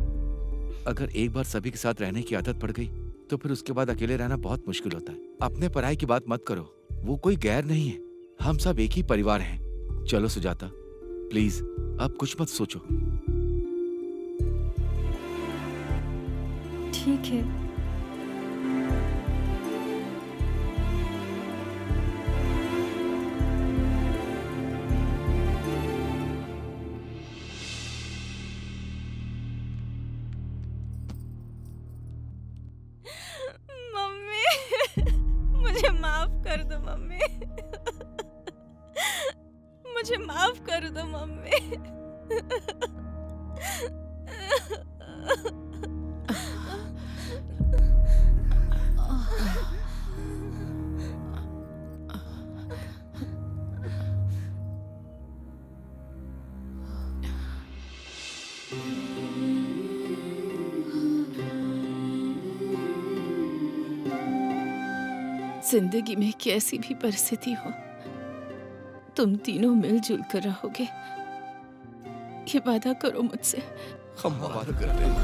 अगर एक बार सभी के साथ रहने की आदत पड़ गई तो फिर उसके बाद अकेले रहना बहुत मुश्किल होता है। अपने पराई की बात मत करो, वो कोई गैर नहीं है, हम सब एक ही परिवार हैं। चलो सुजाता, प्लीज अब कुछ मत सोचो। ठीक है। मुझे माफ कर दो मम्मी। मुझे माफ कर दो मम्मी। जिंदगी में कैसी भी परिस्थिति हो, तुम तीनों मिलजुल कर रहोगे, ये वादा करो मुझसे। हम वादा करते हैं।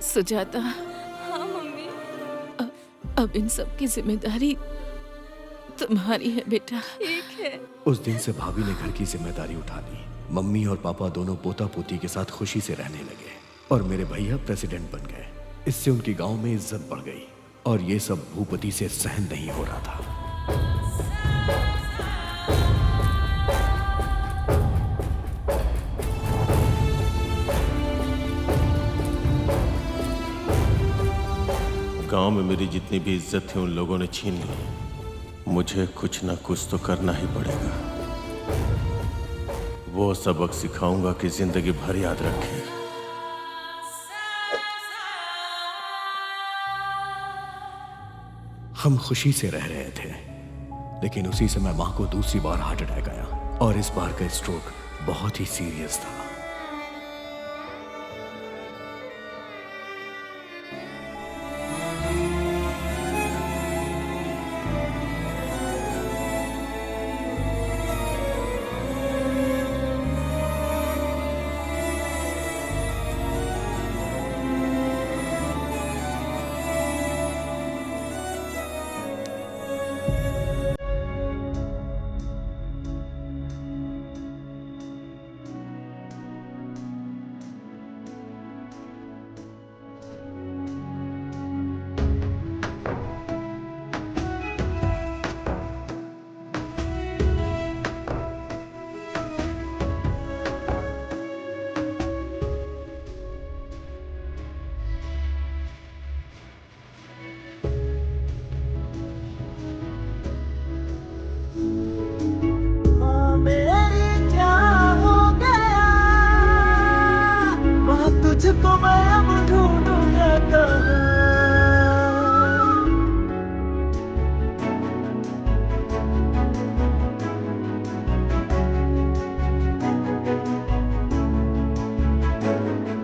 सुजाता, हाँ मम्मी। अब इन सब की जिम्मेदारी तुम्हारी है बेटा। ठीक है। उस दिन से भाभी ने घर की जिम्मेदारी उठा ली। मम्मी और पापा दोनों पोता पोती के साथ खुशी से रहने लगे और मेरे भैया प्रेसिडेंट बन गए। इससे उनकी गांव में इज्जत बढ़ गई और ये सब भूपति से सहन नहीं हो रहा था। गांव में मेरी जितनी भी इज्जत थी उन लोगों ने छीन ली। मुझे कुछ ना कुछ तो करना ही पड़ेगा। वो सबक सिखाऊंगा कि जिंदगी भर याद रखें। हम खुशी से रह रहे थे, लेकिन उसी समय मां को दूसरी बार हार्ट अटैक आया और इस बार का स्ट्रोक बहुत ही सीरियस था।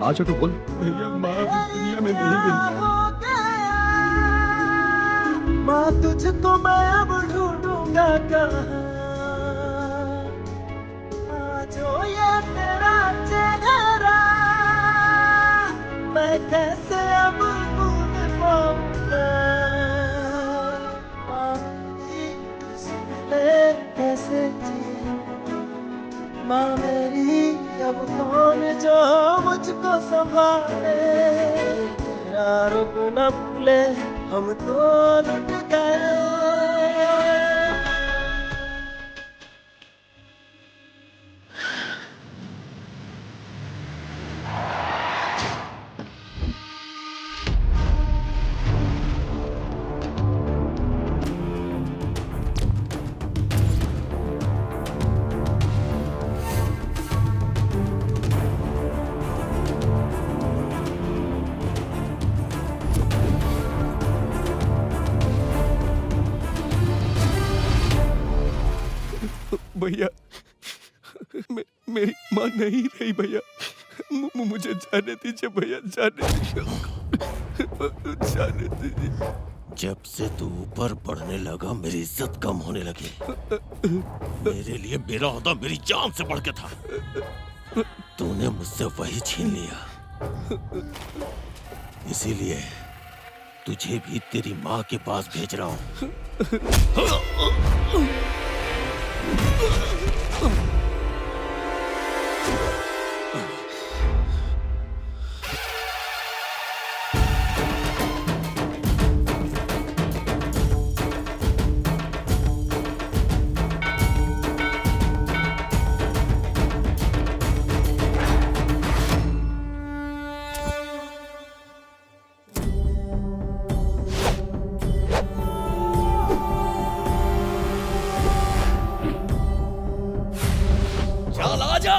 हाँ छोटू बोल। भैया माँ दुनिया में नहीं मिली। माँ तुझको मैं अब ढूंढूंगा कहाँ, जो ये तेरा चेहरा मैं कैसे अब भूल पाऊंगा। माँ कैसे जी, माँ मेरी अब कौन जो मुझको संभाले। तेरा रुक न भूले हम तो लुट गए। भैया मेरी माँ नहीं रही भैया, मुझे जाने दीजिए भैया, जाने दीजिए। जब से तू ऊपर बढ़ने लगा मेरी इज्जत कम होने लगी। मेरे लिए मेरा ओहदा मेरी जान से बढ़ के था, तूने मुझसे वही छीन लिया। इसीलिए तुझे भी तेरी माँ के पास भेज रहा हूँ। चल आजा।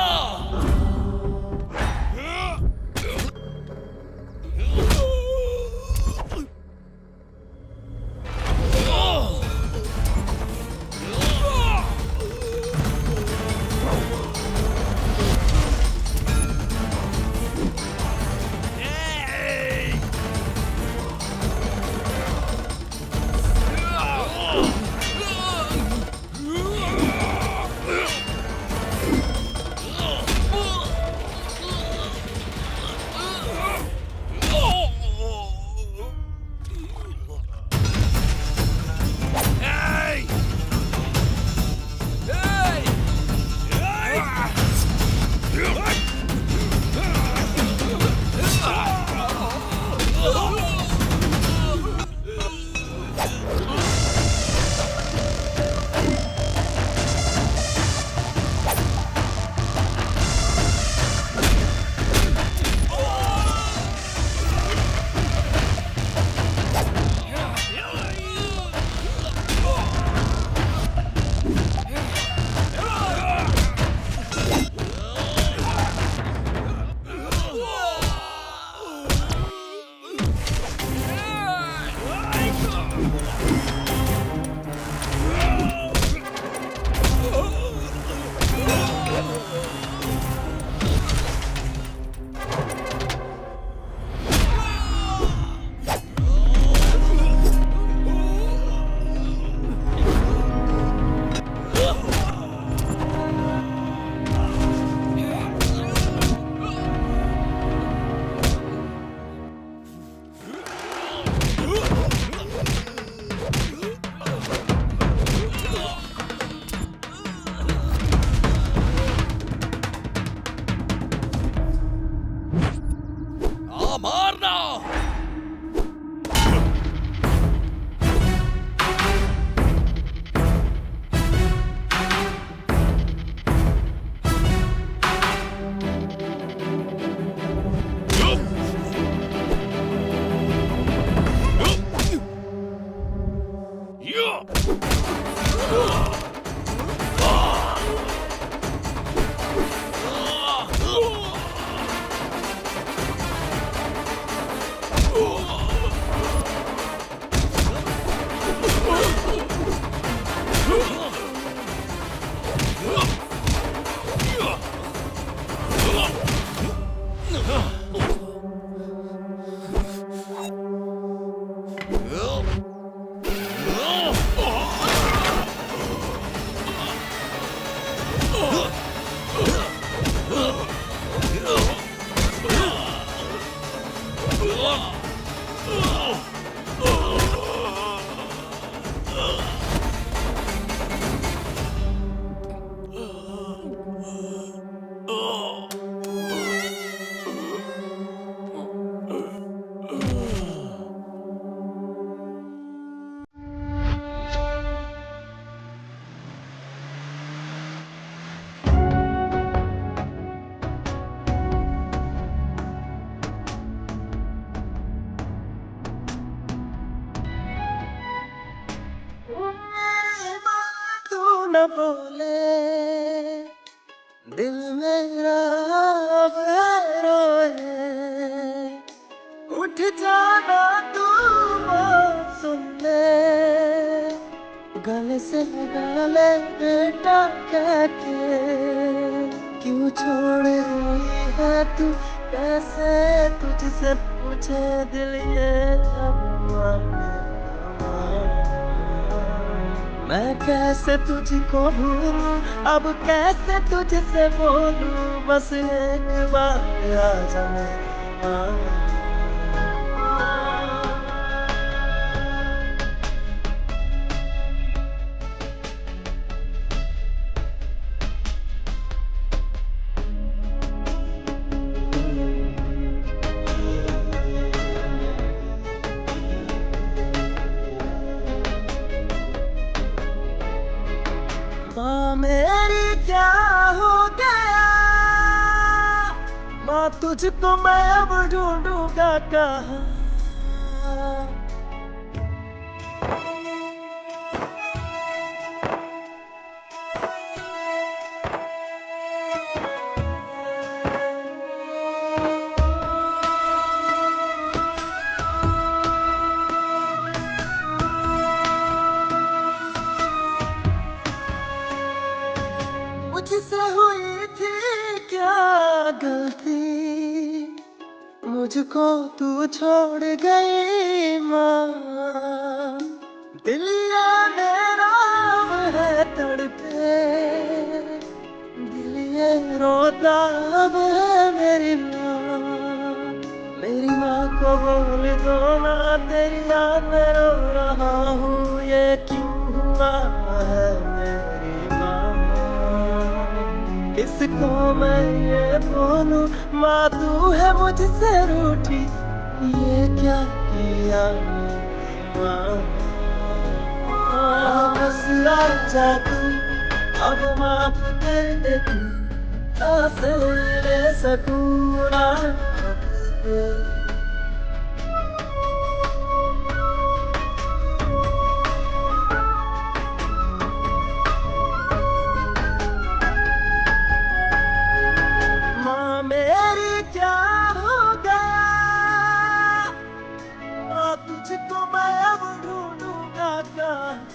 न बोले, दिल मेरा अब रोए, उठ जाना तू बात सुन ले, गले से लगा ले बेटा कह के, क्यों छोड़ रही है तू, कैसे तुझसे पूछे दिल ये मैं कैसे तुझको भूलूं, अब कैसे तुझसे बोलूं, बस एक बार आ जाए। माँ मेरी क्या हो गया, माँ तुझको मैं अब ढूंढूंगा कहाँ। मुझसे हुई थी क्या गलती, मुझको तू छोड़ गई माँ, दिल ये मेरा है तड़पे, दिल ये रोता अब है मेरी माँ को बोल दो ना, तेरी याद में रो रहा हूँ, ये क्यों हुआ है मेरी माँ, किसको मैं ये बोलूं, माँ तू है मुझसे रूठी, ये क्या किया माँ, बस आजा तू, अब माफ कर दे तू, सांस ले सकूं ना। माँ मेरी क्या हो गया, माँ तुझको मैं अब ढूंढूंगा कहाँ।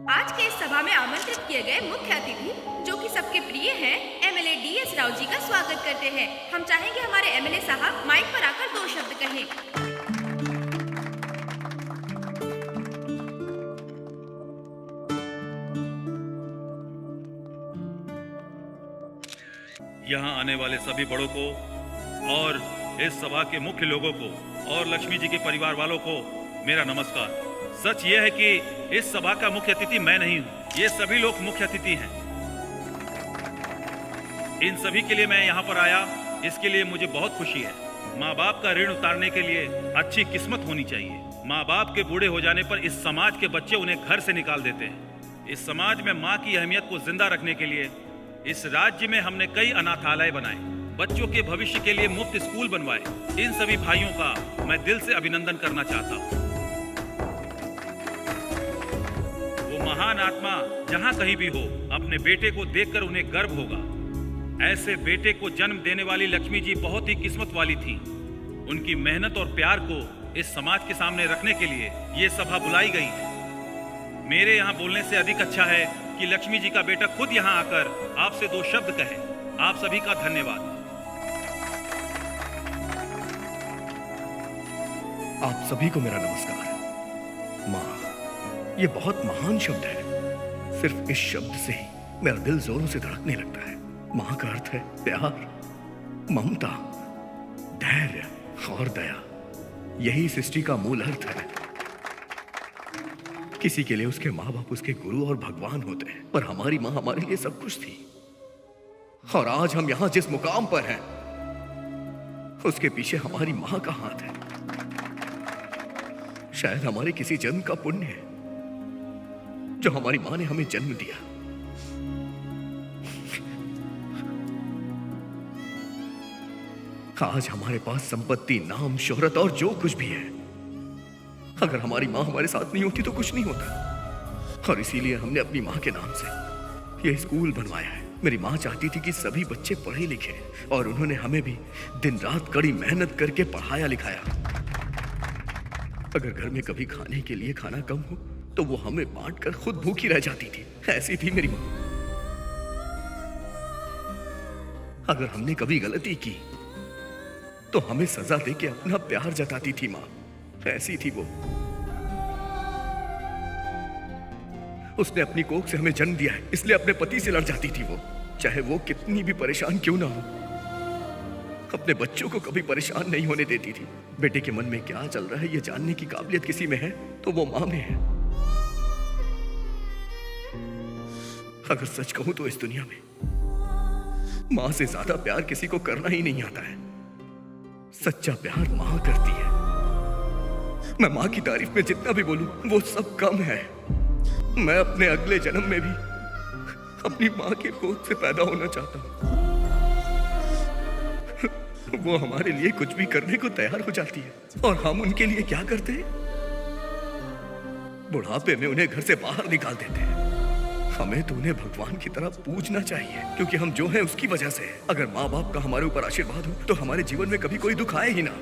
आज के इस सभा में आमंत्रित किए गए मुख्य अतिथि जो कि सबके प्रिय हैं, एमएलए DS राव जी का स्वागत करते हैं। हम चाहेंगे हमारे एमएलए साहब माइक पर आकर 2 शब्द कहें। यहाँ आने वाले सभी बड़ों को और इस सभा के मुख्य लोगों को और लक्ष्मी जी के परिवार वालों को मेरा नमस्कार। सच ये है कि इस सभा का मुख्य अतिथि मैं नहीं हूँ, ये सभी लोग मुख्य अतिथि हैं। इन सभी के लिए मैं यहाँ पर आया, इसके लिए मुझे बहुत खुशी है। माँ बाप का ऋण उतारने के लिए अच्छी किस्मत होनी चाहिए। माँ बाप के बूढ़े हो जाने पर इस समाज के बच्चे उन्हें घर से निकाल देते हैं। इस समाज में माँ की अहमियत को जिंदा रखने के लिए इस राज्य में हमने कई अनाथालय बनाए, बच्चों के भविष्य के लिए मुफ्त स्कूल बनवाए। इन सभी भाइयों का मैं दिल से अभिनंदन करना चाहता हूँ। वो महान आत्मा जहाँ कहीं भी हो, अपने बेटे को देखकर उन्हें गर्व होगा। ऐसे बेटे को जन्म देने वाली लक्ष्मी जी बहुत ही किस्मत वाली थी। उनकी मेहनत और प्यार को इस समाज के सामने रखने के लिए ये सभा बुलाई गई है। मेरे यहाँ बोलने से अधिक अच्छा है कि लक्ष्मी जी का बेटा खुद यहाँ आकर आपसे 2 शब्द कहे। आप सभी का धन्यवाद। आप सभी को मेरा नमस्कार। माँ, ये बहुत महान शब्द है। सिर्फ इस शब्द से ही मेरा दिल जोरों से धड़कने लगता है। माँ का अर्थ है प्यार, ममता, धैर्य और दया। यही सृष्टि का मूल अर्थ है। किसी के लिए उसके माँ बाप उसके गुरु और भगवान होते हैं, पर हमारी माँ हमारे लिए सब कुछ थी। और आज हम यहाँ जिस मुकाम पर हैं, उसके पीछे हमारी माँ का हाथ है। शायद हमारे किसी जन्म का पुण्य है जो हमारी माँ ने हमें जन्म दिया। आज हमारे पास संपत्ति, नाम, शोहरत और जो कुछ भी है, अगर हमारी माँ हमारे साथ नहीं होती तो कुछ नहीं होता। और इसीलिए हमने अपनी माँ के नाम से यह स्कूल बनवाया है। मेरी माँ चाहती थी कि सभी बच्चे पढ़े लिखे, और उन्होंने हमें भी दिन रात कड़ी मेहनत करके पढ़ाया लिखाया। अगर घर में कभी खाने के लिए खाना कम हो तो वो हमें बांट कर खुद भूखी रह जाती थी। ऐसी थी मेरी माँ। अगर हमने कभी गलती की तो हमें सजा देके अपना प्यार जताती थी माँ। ऐसी थी वो। उसने अपनी कोख से हमें जन्म दिया है, इसलिए अपने पति से लड़ जाती थी वो, चाहे वो कितनी भी परेशान क्यों ना हो। अपने बच्चों को कभी परेशान नहीं होने देती थी। बेटे के मन में क्या चल रहा है ये जानने की काबिलियत किसी में है तो वो माँ में है। अगर सच कहूं तो इस दुनिया में माँ से ज्यादा प्यार किसी को करना ही नहीं आता है। सच्चा प्यार माँ करती है। मैं माँ की तारीफ में जितना भी बोलूं वो सब कम है। मैं अपने अगले जन्म में भी अपनी माँ के गोद से पैदा होना चाहता हूं। वो हमारे लिए कुछ भी करने को तैयार हो जाती है, और हम उनके लिए क्या करते हैं? बुढ़ापे में उन्हें घर से बाहर निकाल देते हैं। हमें तो उन्हें भगवान की तरह पूजना चाहिए, क्योंकि हम जो हैं उसकी वजह से है। अगर माँ बाप का हमारे ऊपर आशीर्वाद हो तो हमारे जीवन में कभी कोई दुख आए ही ना।